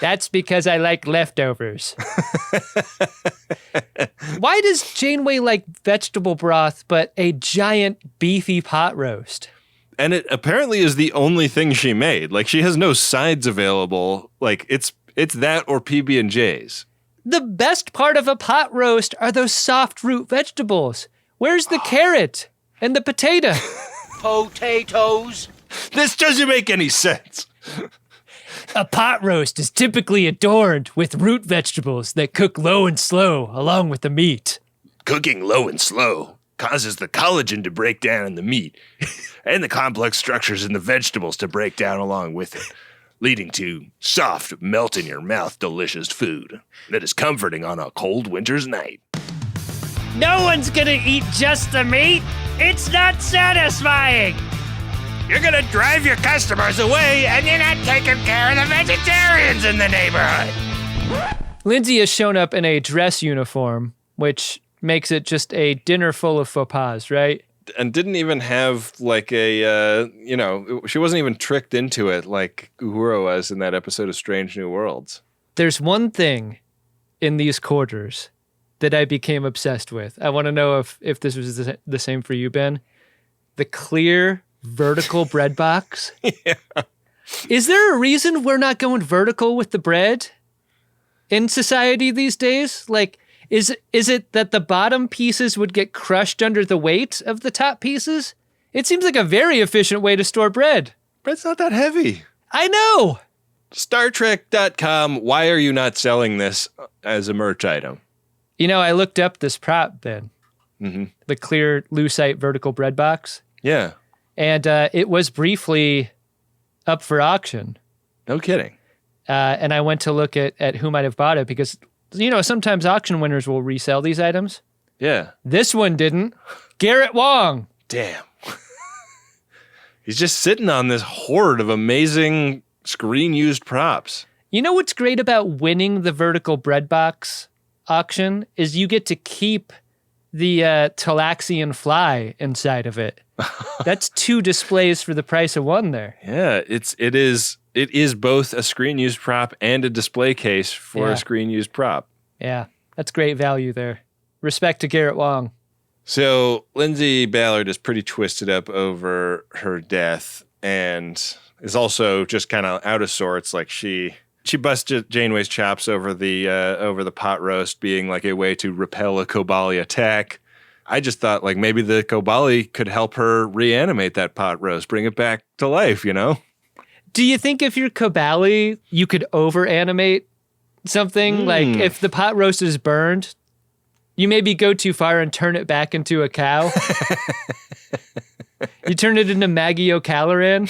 That's because I like leftovers. Why does Janeway like vegetable broth but a giant beefy pot roast? And it apparently is the only thing she made. Like, she has no sides available. Like, it's that or PB&J's. The best part of a pot roast are those soft root vegetables. Where's the carrot and the potato? Potatoes. This doesn't make any sense. A pot roast is typically adorned with root vegetables that cook low and slow along with the meat. Cooking low and slow causes the collagen to break down in the meat and the complex structures in the vegetables to break down along with it, leading to soft, melt-in-your-mouth delicious food that is comforting on a cold winter's night. No one's gonna eat just the meat. It's not satisfying. You're gonna drive your customers away, and you're not taking care of the vegetarians in the neighborhood. Lindsay has shown up in a dress uniform, which makes it just a dinner full of faux pas, right? And didn't even have like she wasn't even tricked into it like Uhura was in that episode of Strange New Worlds. There's one thing in these quarters that I became obsessed with. I want to know if this was the same for you, Ben. The clear vertical bread box. Yeah. Is there a reason we're not going vertical with the bread in society these days? Like, is it that the bottom pieces would get crushed under the weight of the top pieces? It seems like a very efficient way to store bread. Bread's not that heavy. I know. StarTrek.com, why are you not selling this as a merch item? You know, I looked up this prop, Ben. Mm-hmm. The clear lucite vertical bread box. Yeah. And it was briefly up for auction. No kidding. And I went to look at who might have bought it because, you know, sometimes auction winners will resell these items. Yeah. This one didn't. Garrett Wong. Damn. He's just sitting on this hoard of amazing screen-used props. You know what's great about winning the vertical bread box auction is you get to keep the Talaxian fly inside of it. That's 2 displays for the price of 1 there. Yeah, it is both a screen-used prop and a display case for a screen-used prop. Yeah, that's great value there. Respect to Garrett Wong. So Lindsay Ballard is pretty twisted up over her death and is also just kind of out of sorts. Like she busted Janeway's chops over the pot roast being like a way to repel a Kobali attack. I just thought like maybe the Kobali could help her reanimate that pot roast, bring it back to life, you know? Do you think if you're Kobali, you could over-animate something? Like if the pot roast is burned, you maybe go too far and turn it back into a cow? You turn it into Maggie O'Callaghan?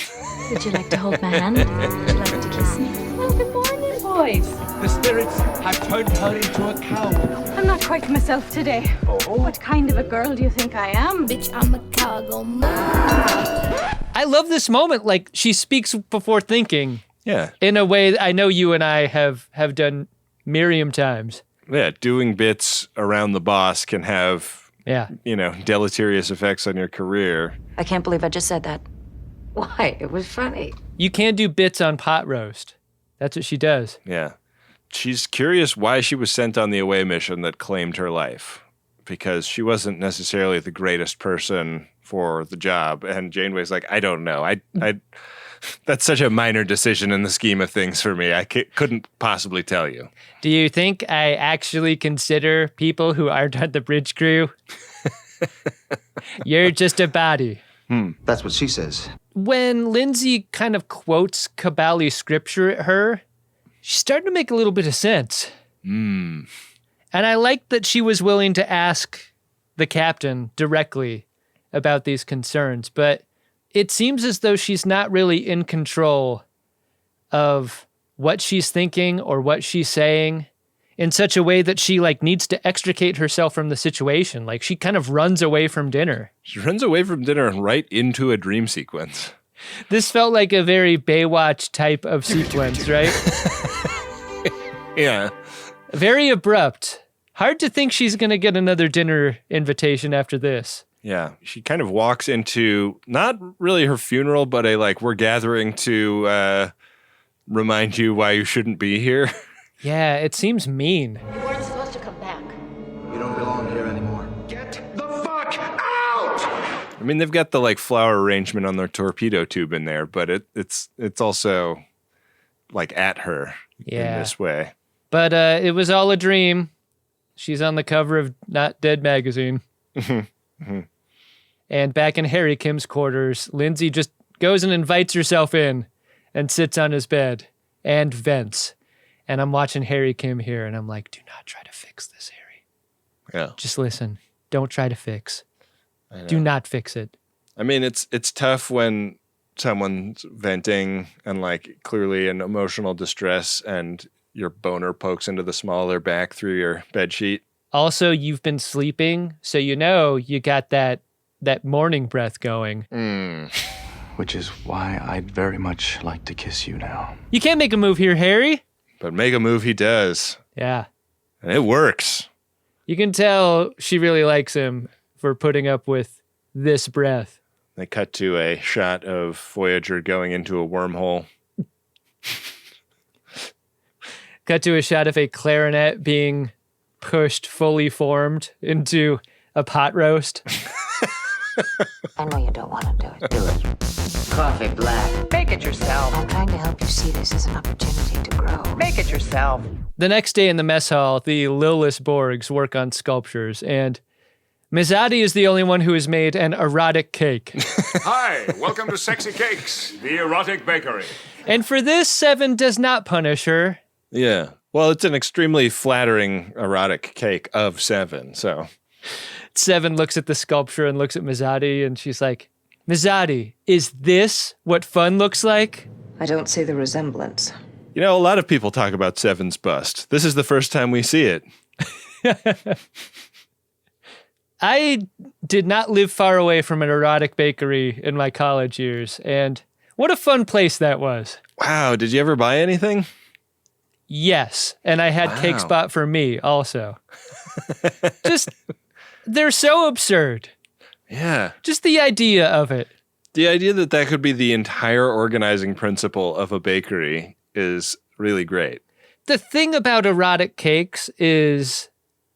Would you like to hold my hand? Would you like to kiss me? Well, good morning, boys. The spirits have turned her into a cow. I'm not quite myself today. What kind of a girl do you think I am? Bitch, I'm a cargo mom. I love this moment. Like, she speaks before thinking. Yeah. In a way that I know you and I have done myriad times. Yeah, doing bits around the boss can have, deleterious effects on your career. I can't believe I just said that. Why? It was funny. You can do bits on pot roast. That's what she does. Yeah. She's curious why she was sent on the away mission that claimed her life, because she wasn't necessarily the greatest person for the job. And Janeway's like, I don't know. I that's such a minor decision in the scheme of things for me. I couldn't possibly tell you. Do you think I actually consider people who aren't on the bridge crew? You're just a body. That's what she says. When Lindsay kind of quotes Kobali scripture at her, she's starting to make a little bit of sense. And I like that she was willing to ask the captain directly about these concerns, but it seems as though she's not really in control of what she's thinking or what she's saying in such a way that she needs to extricate herself from the situation. Like she kind of runs away from dinner. She runs away from dinner and right into a dream sequence. This felt like a very Baywatch type of sequence, right? Yeah. Very abrupt. Hard to think she's going to get another dinner invitation after this. Yeah, she kind of walks into not really her funeral, but we're gathering to remind you why you shouldn't be here. Yeah, it seems mean. You weren't supposed to come back. You don't belong here anymore. Get the fuck out! I mean, they've got the flower arrangement on their torpedo tube in there, but it's also at her in this way. But it was all a dream. She's on the cover of Not Dead magazine. And back in Harry Kim's quarters, Lindsay just goes and invites herself in and sits on his bed and vents. And I'm watching Harry Kim here, and I'm like, do not try to fix this, Harry. Yeah. Just listen. Don't try to fix. Do not fix it. I mean, it's tough when someone's venting and clearly in emotional distress and your boner pokes into the small of their back through your bed sheet. Also, you've been sleeping, so you got that morning breath going. which is why I'd very much like to kiss you now. You can't make a move here, Harry. But make a move he does. Yeah. And it works. You can tell she really likes him for putting up with this breath. They cut to a shot of Voyager going into a wormhole. Cut to a shot of a clarinet being pushed fully formed into a pot roast. I know you don't want to do it. Do it. Coffee black. Make it yourself. I'm trying to help you see this as an opportunity to grow. Make it yourself. The next day in the mess hall, the Lillis Borgs work on sculptures, and Mizadi is the only one who has made an erotic cake. Hi, welcome to Sexy Cakes, the erotic bakery. And for this, Seven does not punish her. Yeah. Well, it's an extremely flattering erotic cake of 7, so. Seven looks at the sculpture and looks at Mizadi, and she's like, Mizadi, is this what fun looks like? I don't see the resemblance. You know, a lot of people talk about 7's bust. This is the first time we see it. I did not live far away from an erotic bakery in my college years, and what a fun place that was. Wow, did you ever buy anything? Yes, and I had Cake Spot for me also. Just, they're so absurd. Yeah. Just the idea of it. The idea that that could be the entire organizing principle of a bakery is really great. The thing about erotic cakes is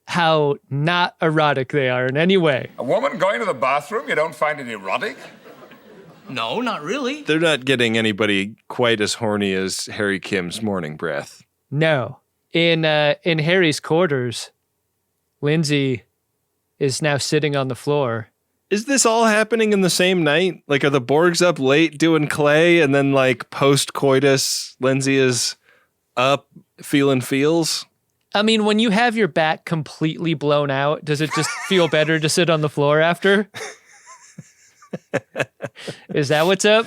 how not erotic they are in any way. A woman going to the bathroom, you don't find it erotic? No, not really. They're not getting anybody quite as horny as Harry Kim's morning breath. No. In Harry's quarters, Lindsay is now sitting on the floor. Is this all happening in the same night? Like, are the Borgs up late doing clay, and then, like, post-coitus, Lindsay is up feeling feels? I mean, when you have your back completely blown out, does it just feel better to sit on the floor after? Is that what's up?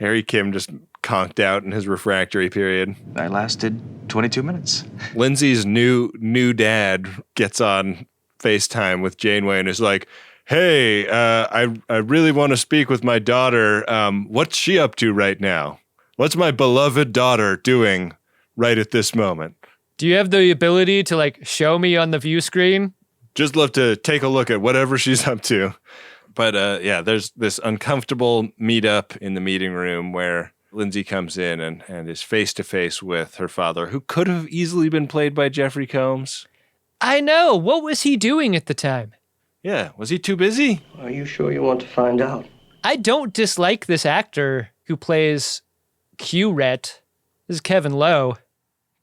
Harry Kim just conked out in his refractory period. I lasted 22 minutes. Lindsay's new dad gets on FaceTime with Janeway and is like, hey, I really want to speak with my daughter. What's she up to right now? What's my beloved daughter doing right at this moment? Do you have the ability to, like, show me on the view screen? Just love to take a look at whatever she's up to. But yeah, there's this uncomfortable meetup in the meeting room where Lindsay comes in and is face-to-face with her father, who could have easily been played by Jeffrey Combs. I know. What was he doing at the time? Yeah, was he too busy? Are you sure you want to find out? I don't dislike this actor who plays Q-Ret. This is Kevin Lowe.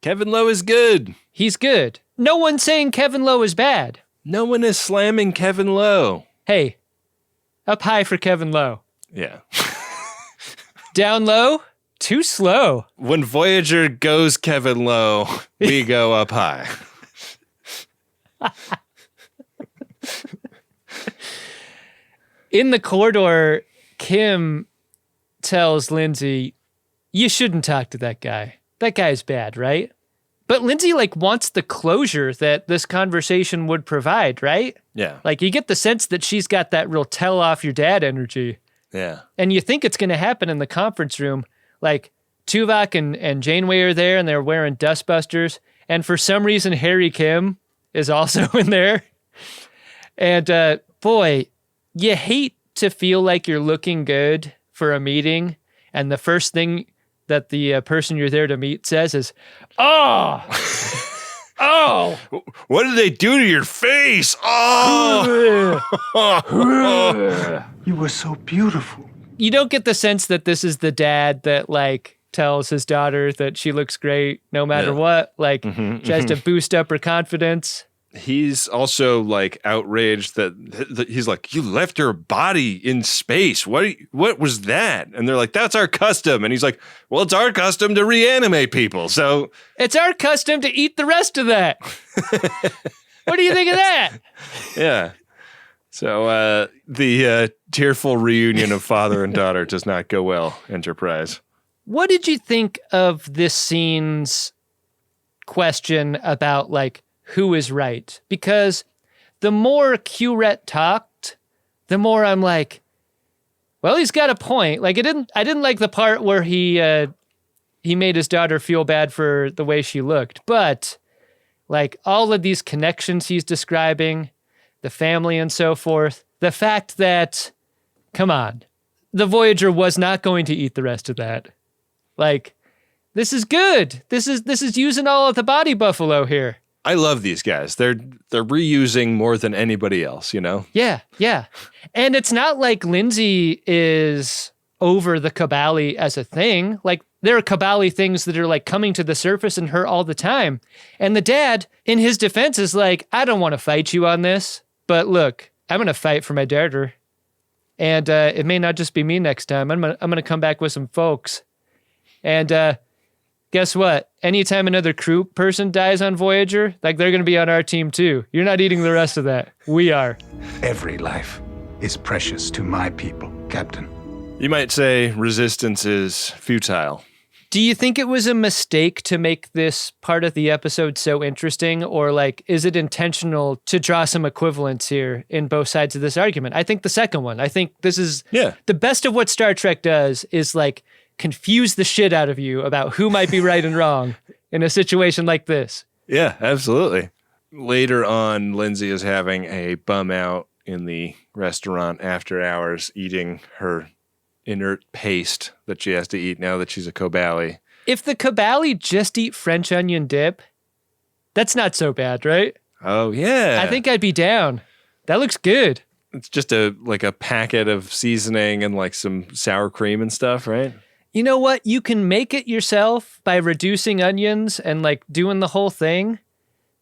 Kevin Lowe is good. He's good. No one's saying Kevin Lowe is bad. No one is slamming Kevin Lowe. Hey, up high for Kevin Lowe. Yeah. Down low, too slow. When Voyager goes Kevin Lowe, we go up high. In the corridor, Kim tells Lindsay, you shouldn't talk to that guy. That guy's bad, right? But Lindsay, like, wants the closure that this conversation would provide, right? Yeah. Like, you get the sense that she's got that real tell off your dad energy. Yeah. And you think it's going to happen in the conference room. Like, Tuvok and Janeway are there, and they're wearing dustbusters. And for some reason, Harry Kim is also in there. And, boy, you hate to feel like you're looking good for a meeting, and the first thing that the person you're there to meet says is, oh, oh. What did they do to your face? Oh. You were so beautiful. You don't get the sense that this is the dad that, like, tells his daughter that she looks great no matter what. Like, tries to boost up her confidence. He's also, like, outraged that he's like, you left your body in space. What was that? And they're like, that's our custom. And he's like, well, it's our custom to reanimate people. So it's our custom to eat the rest of that. What do you think of that? Yeah. So the tearful reunion of father and daughter does not go well, Enterprise. What did you think of this scene's question about, like, who is right? Because the more Q-Ret talked, the more I'm like, Well, he's got a point. Like, I didn't like the part where he made his daughter feel bad for the way she looked. But, like, all of these connections he's describing, the family and so forth, the fact that, come on, the Voyager was not going to eat the rest of that. Like, this is good. This is using all of the body buffalo here. I love these guys. They're reusing more than anybody else, you know? Yeah. And it's not like Lindsay is over the Kobali as a thing. Like, there are Kobali things that are like coming to the surface in her all the time. And the dad, in his defense, is like, I don't want to fight you on this, but look, I'm going to fight for my daughter. And it may not just be me next time. I'm gonna come back with some folks. And guess what? Anytime another crew person dies on Voyager, like, they're going to be on our team too. You're not eating the rest of that. We are. Every life is precious to my people, Captain. You might say resistance is futile. Do you think it was a mistake to make this part of the episode so interesting, or like, is it intentional to draw some equivalents here in both sides of this argument? I think the second one. I think this is the best of what Star Trek does is like confuse the shit out of you about who might be right and wrong in a situation like this. Yeah, absolutely. Later on, Lindsay is having a bum out in the restaurant after hours, eating her inert paste that she has to eat now that she's a Kobali. If the Kobali just eat French onion dip, that's not so bad, right? Oh, yeah. I think I'd be down. That looks good. It's just a packet of seasoning and like some sour cream and stuff, right? You know what? You can make it yourself by reducing onions and like doing the whole thing,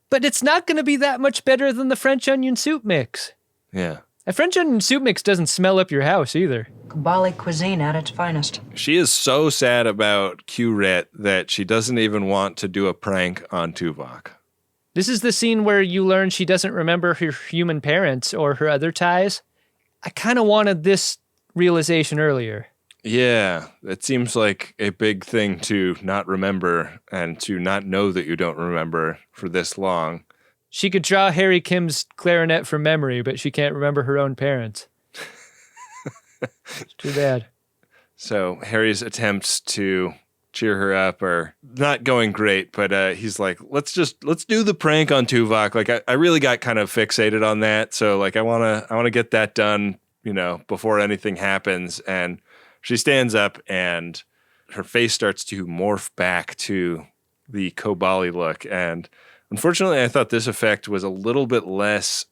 but it's not going to be that much better than the French onion soup mix. Yeah. A French onion soup mix doesn't smell up your house either. Kobali cuisine at its finest. She is so sad about Q-Ret that she doesn't even want to do a prank on Tuvok. This is the scene where you learn she doesn't remember her human parents or her other ties. I kind of wanted this realization earlier. Yeah, it seems like a big thing to not remember and to not know that you don't remember for this long. She could draw Harry Kim's clarinet from memory, but she can't remember her own parents. It's too bad. So Harry's attempts to cheer her up are not going great, but he's like, let's do the prank on Tuvok. Like, I really got kind of fixated on that, so like I wanna get that done, you know, before anything happens. And she stands up and her face starts to morph back to the Kobali look. And unfortunately, I thought this effect was a little bit less,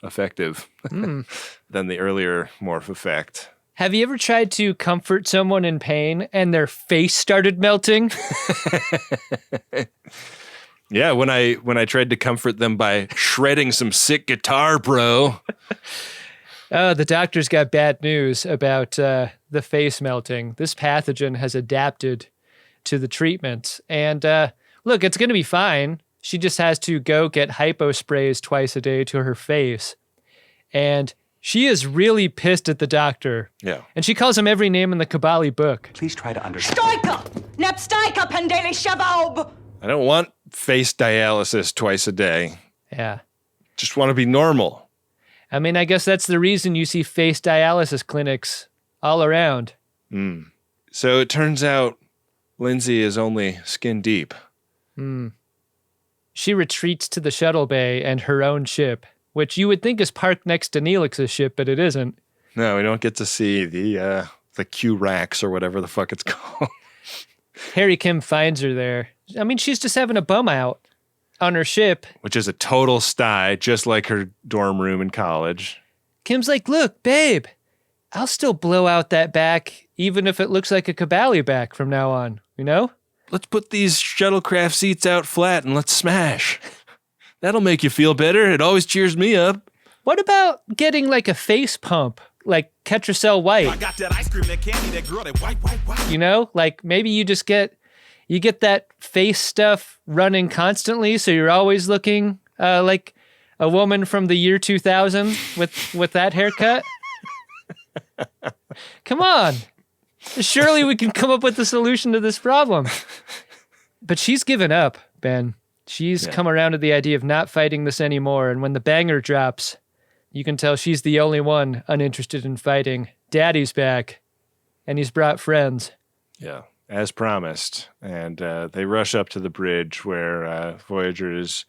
effective than the earlier morph effect. Have you ever tried to comfort someone in pain and their face started melting? Yeah, when I tried to comfort them by shredding some sick guitar, bro. Oh, the doctor's got bad news about the face melting. This pathogen has adapted to the treatment. And look, it's going to be fine. She just has to go get hypo sprays twice a day to her face. And she is really pissed at the doctor. Yeah. And she calls him every name in the Kobali book. Please try to understand. Stoika! Nepstoika Pendele Shabob! I don't want face dialysis twice a day. Yeah. Just want to be normal. I mean, I guess that's the reason you see face dialysis clinics all around. So it turns out Lindsay is only skin deep. She retreats to the shuttle bay and her own ship, which you would think is parked next to Neelix's ship, but it isn't. No, we don't get to see the Q-Rax or whatever the fuck it's called. Harry Kim finds her there. I mean, she's just having a bum out on her ship. Which is a total sty, just like her dorm room in college. Kim's like, look, babe, I'll still blow out that back, even if it looks like a Kobali back from now on, you know? Let's put these shuttlecraft seats out flat and let's smash. That'll make you feel better. It always cheers me up. What about getting like a face pump, like Ketracel White? I got that ice cream, that candy, that girl, that white. You know, like maybe you just get that face stuff running constantly, so you're always looking like a woman from the year 2000 with that haircut. Come on. Surely we can come up with a solution to this problem. But she's given up, Ben. She's come around to the idea of not fighting this anymore, and when the banger drops, You can tell she's the only one uninterested in fighting. Daddy's back, and he's brought friends. Yeah, as promised. And they rush up to the bridge where Voyager is,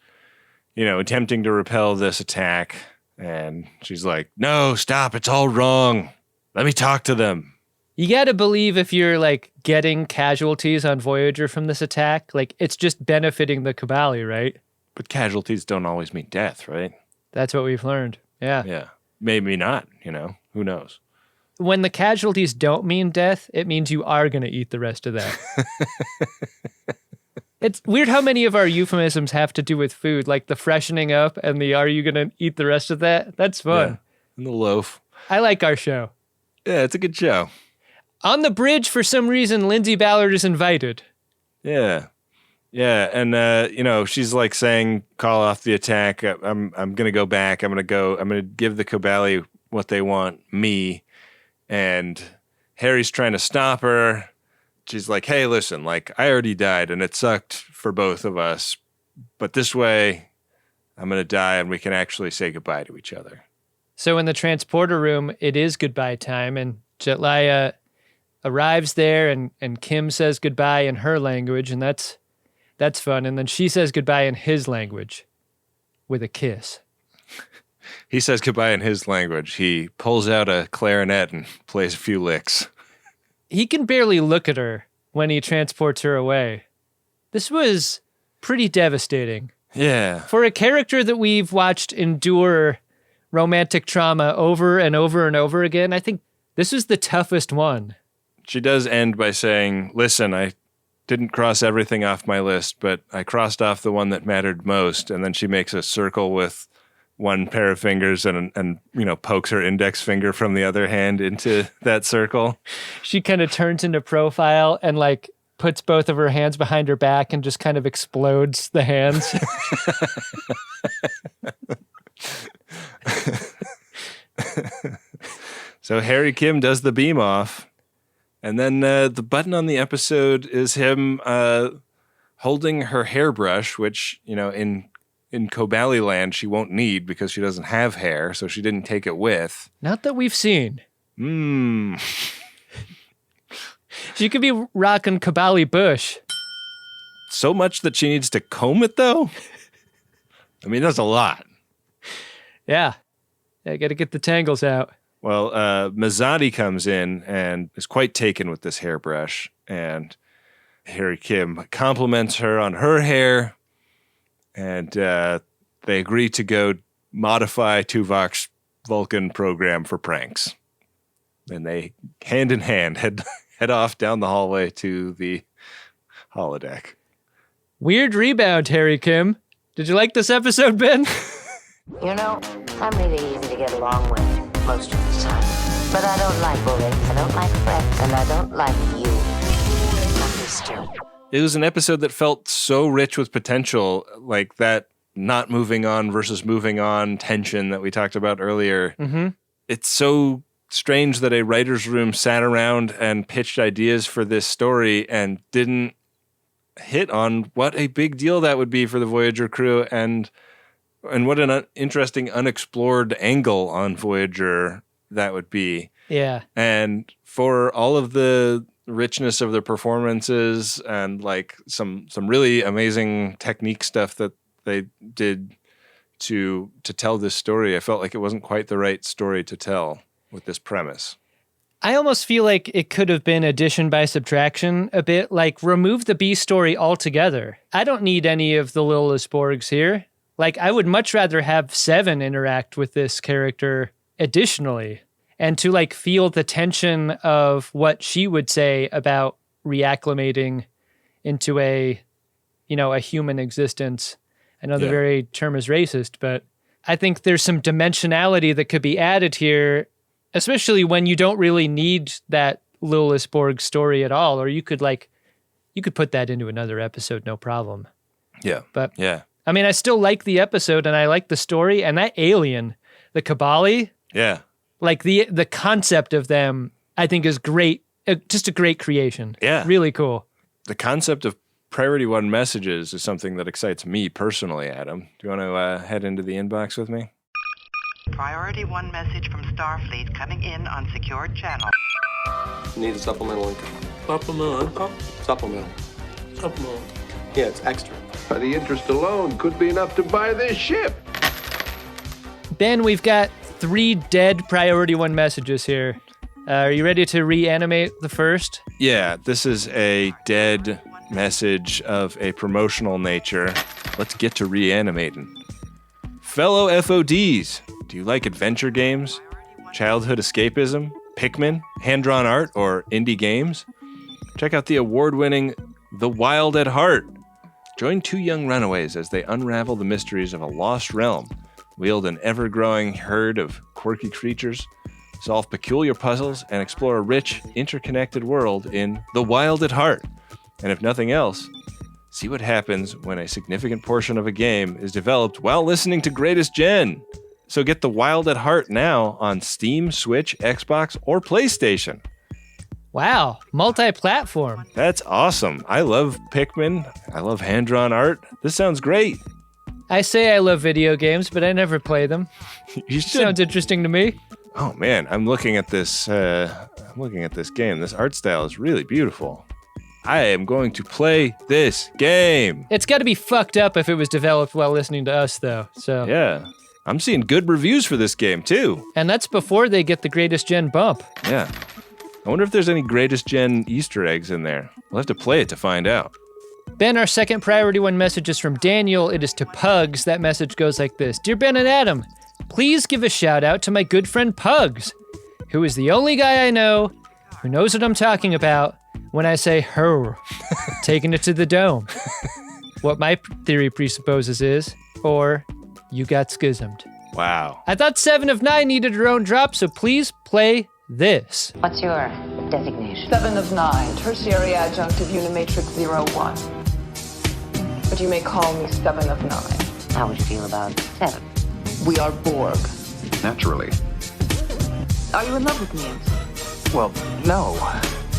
attempting to repel this attack. And she's like, no, stop, it's all wrong. Let me talk to them. You got to believe if you're, like, getting casualties on Voyager from this attack, like, it's just benefiting the Kobali, right? But casualties don't always mean death, right? That's what we've learned. Yeah. Yeah. Maybe not, who knows? When the casualties don't mean death, it means you are going to eat the rest of that. It's weird how many of our euphemisms have to do with food, like the freshening up and the are you going to eat the rest of that? That's fun. Yeah. And the loaf. I like our show. Yeah, it's a good show. On the bridge, for some reason, Lindsay Ballard is invited. Yeah. Yeah, and she's like saying, call off the attack. I'm going to go back. I'm going to give the Kobali what they want, me. And Harry's trying to stop her. She's like, hey, listen, like, I already died and it sucked for both of us. But this way, I'm going to die and we can actually say goodbye to each other. So in the transporter room, it is goodbye time. And Jhet'leya arrives there and Kim says goodbye in her language. And that's fun. And then she says goodbye in his language with a kiss. He says goodbye in his language. He pulls out a clarinet and plays a few licks. He can barely look at her when he transports her away. This was pretty devastating. Yeah. For a character that we've watched endure romantic trauma over and over and over again, I think this was the toughest one. She does end by saying, listen, I didn't cross everything off my list, but I crossed off the one that mattered most. And then she makes a circle with one pair of fingers and pokes her index finger from the other hand into that circle. She kind of turns into profile and like puts both of her hands behind her back and just kind of explodes the hands. So Harry Kim does the beam off. And then the button on the episode is him holding her hairbrush, which, in Kobali land, she won't need because she doesn't have hair, so she didn't take it with. Not that we've seen. She could be rocking Kobali bush. So much that she needs to comb it, though? I mean, that's a lot. Yeah. I got to get the tangles out. Well, Mazzotti comes in and is quite taken with this hairbrush, and Harry Kim compliments her on her hair. And they agree to go modify Tuvok's Vulcan program for pranks. And they, hand in hand, head off down the hallway to the holodeck. Weird rebound, Harry Kim. Did you like this episode, Ben? I'm really easy to get along with most of the time. But I don't like bullying, I don't like threats, and I don't like you. Understood. It was an episode that felt so rich with potential, like that not moving on versus moving on tension that we talked about earlier. Mm-hmm. It's so strange that a writer's room sat around and pitched ideas for this story and didn't hit on what a big deal that would be for the Voyager crew and what an interesting unexplored angle on Voyager that would be. Yeah. And for all of the richness of their performances and like some really amazing technique stuff that they did to tell this story, I felt like it wasn't quite the right story to tell with this premise. I almost feel like it could have been addition by subtraction a bit, like remove the B story altogether. I don't need any of the littlest Borgs here. Like, I would much rather have Seven interact with this character additionally, and to like feel the tension of what she would say about reacclimating into a human existence. I know the very term is racist, but I think there's some dimensionality that could be added here, especially when you don't really need that Lilith Borg story at all, or you could put that into another episode, no problem. Yeah. But yeah. I mean, I still like the episode and I like the story, and that alien, the Kobali. Yeah. Like the concept of them, I think is great. Just a great creation. Yeah. Really cool. The concept of Priority 1 messages is something that excites me personally, Adam. Do you want to head into the inbox with me? Priority 1 message from Starfleet coming in on secured channel. Need a supplemental income. Supplemental income? Supplemental. Supplemental. Yeah, it's extra. The interest alone could be enough to buy this ship. Ben, we've got 3 dead Priority 1 messages here. Are you ready to reanimate the first? Yeah, this is a dead message of a promotional nature. Let's get to reanimating. Fellow FODs, do you like adventure games, childhood escapism, Pikmin, hand-drawn art, or indie games? Check out the award-winning The Wild at Heart. Join 2 young runaways as they unravel the mysteries of a lost realm, wield an ever-growing herd of quirky creatures, solve peculiar puzzles, and explore a rich, interconnected world in The Wild at Heart. And if nothing else, see what happens when a significant portion of a game is developed while listening to Greatest Gen. So get The Wild at Heart now on Steam, Switch, Xbox, or PlayStation. Wow, multi-platform. That's awesome. I love Pikmin. I love hand-drawn art. This sounds great. I say I love video games, but I never play them. You should. Sounds interesting to me. Oh man, I'm looking at this game. This art style is really beautiful. I am going to play this game. It's got to be fucked up if it was developed while listening to us, though. So yeah, I'm seeing good reviews for this game too. And that's before they get the Greatest Gen bump. Yeah. I wonder if there's any Greatest Gen Easter eggs in there. We'll have to play it to find out. Ben, our second Priority 1 message is from Daniel. It is to Pugs. That message goes like this. Dear Ben and Adam, please give a shout out to my good friend Pugs, who is the only guy I know who knows what I'm talking about when I say her, taking it to the dome. What my theory presupposes is, or you got schismed. Wow. I thought 7 of 9 needed her own drop, so please play this. What's your designation? 7 of 9, tertiary adjunct of Unimatrix 01. But you may call me 7 of 9. How would you feel about 7? We are Borg. Naturally. Are you in love with me, Ensign? Well, no.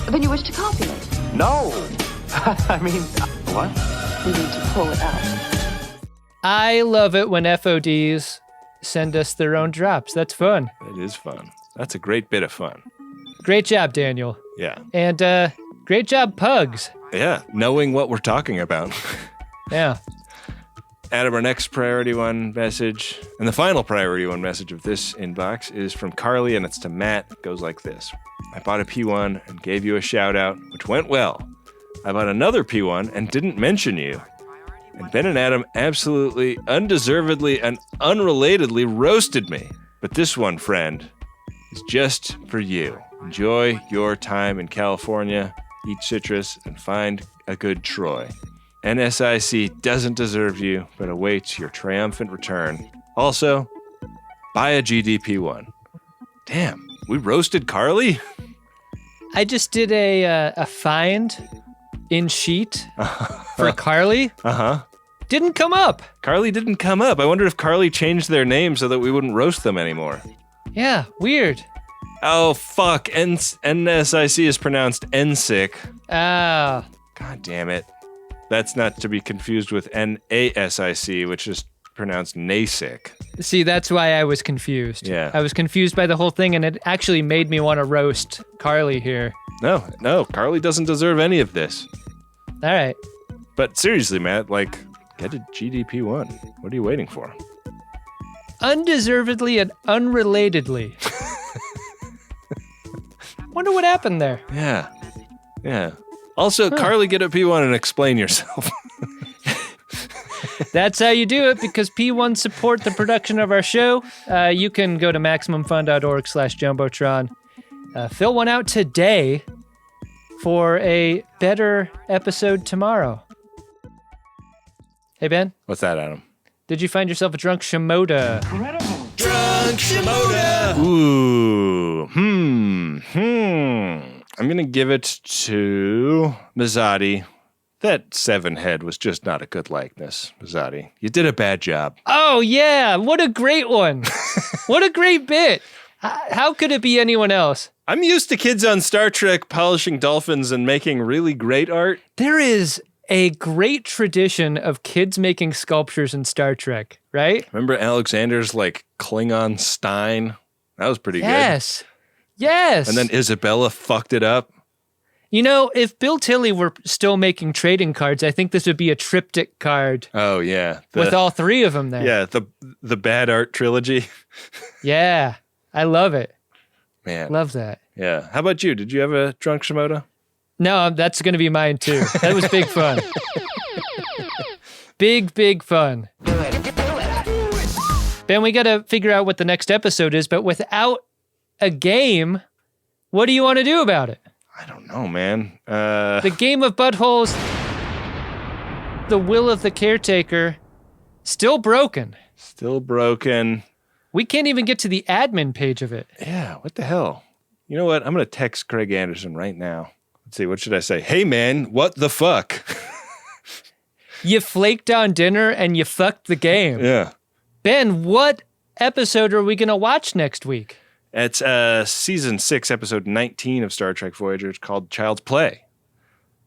Then you wish to copulate? No! I mean, what? We need to pull it out. I love it when FODs send us their own drops. That's fun. It is fun. That's a great bit of fun. Great job, Daniel. Yeah. And great job, Pugs. Yeah, knowing what we're talking about. Yeah. Adam, our next Priority 1 message, and the final Priority 1 message of this inbox is from Carly, and it's to Matt. It goes like this. I bought a P1 and gave you a shout out, which went well. I bought another P1 and didn't mention you. And Ben and Adam absolutely, undeservedly, and unrelatedly roasted me. But this one, friend, is just for you. Enjoy your time in California, eat citrus, and find a good Troy. NSIC doesn't deserve you, but awaits your triumphant return. Also, buy a GDP-1. Damn, we roasted Carly? I just did a find in sheet for Carly. Uh-huh. Didn't come up. Carly didn't come up. I wonder if Carly changed their name so that we wouldn't roast them anymore. Yeah, weird. Oh, fuck. NSIC is pronounced NSIC. Ah. God damn it. That's not to be confused with NASIC, which is pronounced NASIC. See, that's why I was confused. Yeah. I was confused by the whole thing, and it actually made me want to roast Carly here. No, Carly doesn't deserve any of this. All right. But seriously, Matt, get a GDP-1. What are you waiting for? Undeservedly and unrelatedly. Wonder what happened there. Yeah. Also, Carly, get a P1 and explain yourself. That's how you do it, because P1 support the production of our show. You can go to MaximumFun.org/Jumbotron. Fill one out today for a better episode tomorrow. Hey, Ben? What's that, Adam? Did you find yourself a drunk Shimoda? Incredible. Drunk Shimoda! Ooh. I'm going to give it to Mazzotti. That 7 head was just not a good likeness, Mazzotti. You did a bad job. Oh, yeah. What a great one. What a great bit. How could it be anyone else? I'm used to kids on Star Trek polishing dolphins and making really great art. There is a great tradition of kids making sculptures in Star Trek, right? Remember Alexander's like Klingon Stein? That was pretty good. Yes. And then Isabella fucked it up. You know, if Bill Tilley were still making trading cards, I think this would be a triptych card. Oh, yeah. With all three of them there. Yeah, the bad art trilogy. Yeah, I love it. Man. Love that. Yeah. How about you? Did you have a drunk Shimoda? No, that's going to be mine too. That was big fun. Big fun. Ben, we got to figure out what the next episode is, but without a game, what do you want to do about it? I don't know, man. The game of buttholes, the will of the caretaker, still broken. Still broken. We can't even get to the admin page of it. Yeah, what the hell? You know what? I'm going to text Craig Anderson right now. Let's see, what should I say? Hey, man, what the fuck? You flaked on dinner and you fucked the game. Yeah. Ben, what episode are we going to watch next week? It's season 6, episode 19 of Star Trek Voyager. It's called Child's Play.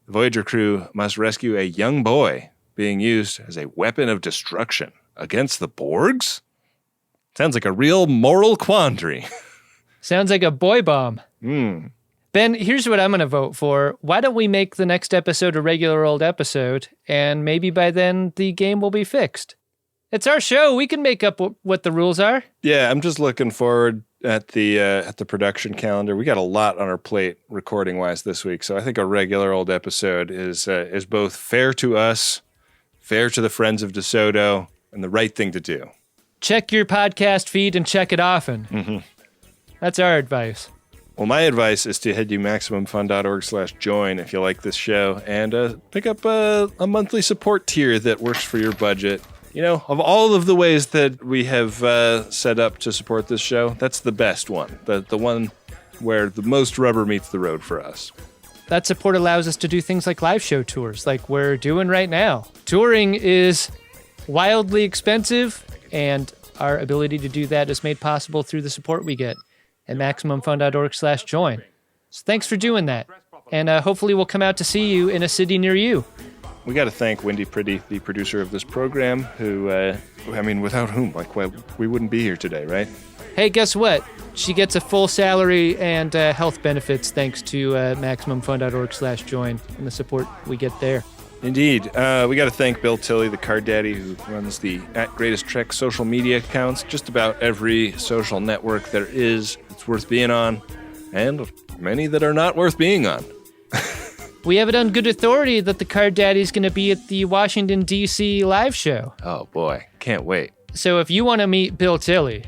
The Voyager crew must rescue a young boy being used as a weapon of destruction against the Borgs? Sounds like a real moral quandary. Sounds like a boy bomb. Ben, here's what I'm going to vote for. Why don't we make the next episode a regular old episode, and maybe by then the game will be fixed. It's our show. We can make up what the rules are. Yeah, I'm just looking forward at the production calendar. We got a lot on our plate recording-wise this week, so I think a regular old episode is both fair to us, fair to the friends of DeSoto, and the right thing to do. Check your podcast feed and check it often. Mm-hmm. That's our advice. Well, my advice is to head to MaximumFun.org/join if you like this show and pick up a monthly support tier that works for your budget. You know, of all of the ways that we have set up to support this show, that's the best one. The one where the most rubber meets the road for us. That support allows us to do things like live show tours, like we're doing right now. Touring is wildly expensive, and our ability to do that is made possible through the support we get at MaximumFun.org/join. So thanks for doing that. And hopefully we'll come out to see you in a city near you. We got to thank Wendy Pretty, the producer of this program, who, without whom, we wouldn't be here today, right? Hey, guess what? She gets a full salary and health benefits thanks to MaximumFun.org/join and the support we get there. Indeed. We got to thank Bill Tilley, the card daddy, who runs the @GreatestTrek social media accounts. Just about every social network there is that's worth being on, and many that are not worth being on. We have it on good authority that the card daddy's going to be at the Washington, D.C. live show. Oh, boy. Can't wait. So if you want to meet Bill Tilley,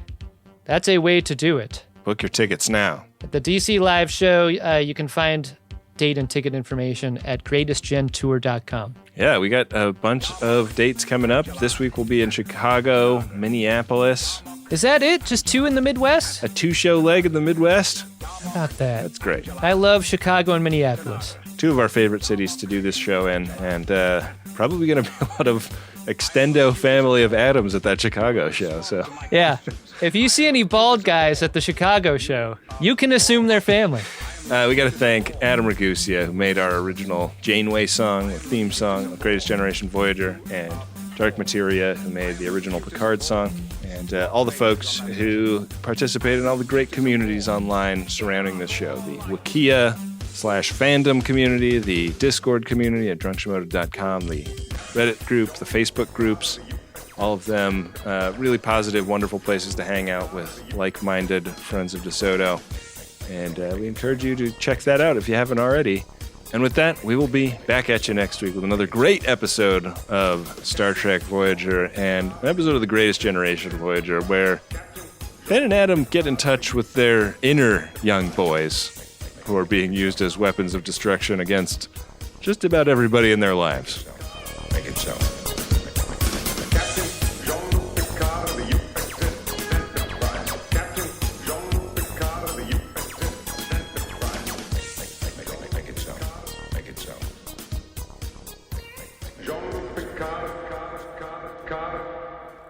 that's a way to do it. Book your tickets now. At the D.C. live show, you can find date and ticket information at greatestgentour.com. Yeah, we got a bunch of dates coming up. This week we'll be in Chicago, Minneapolis. Is that it? Just 2 in the Midwest? A 2-show leg in the Midwest? How about that? That's great. I love Chicago and Minneapolis. 2 of our favorite cities to do this show in, and probably going to be a lot of extendo family of Adams at that Chicago show. So yeah, if you see any bald guys at the Chicago show, you can assume they're family. We got to thank Adam Ragusia, who made our original Janeway song, the theme song of Greatest Generation Voyager, and Dark Materia, who made the original Picard song, and all the folks who participate in all the great communities online surrounding this show. The Wikia/fandom community, the Discord community at drunkshimoda.com, the Reddit group, the Facebook groups, all of them really positive, wonderful places to hang out with like-minded friends of DeSoto. And we encourage you to check that out if you haven't already. And with that, we will be back at you next week with another great episode of Star Trek Voyager and an episode of the Greatest Generation Voyager where Ben and Adam get in touch with their inner young boys who are being used as weapons of destruction against just about everybody in their lives. Make it so.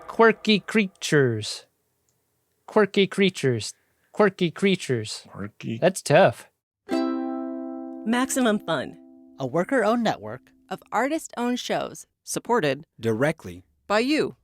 Quirky creatures. Quirky creatures. Quirky creatures. Quirky. That's tough. Maximum Fun, a worker-owned network of artist-owned shows supported directly by you.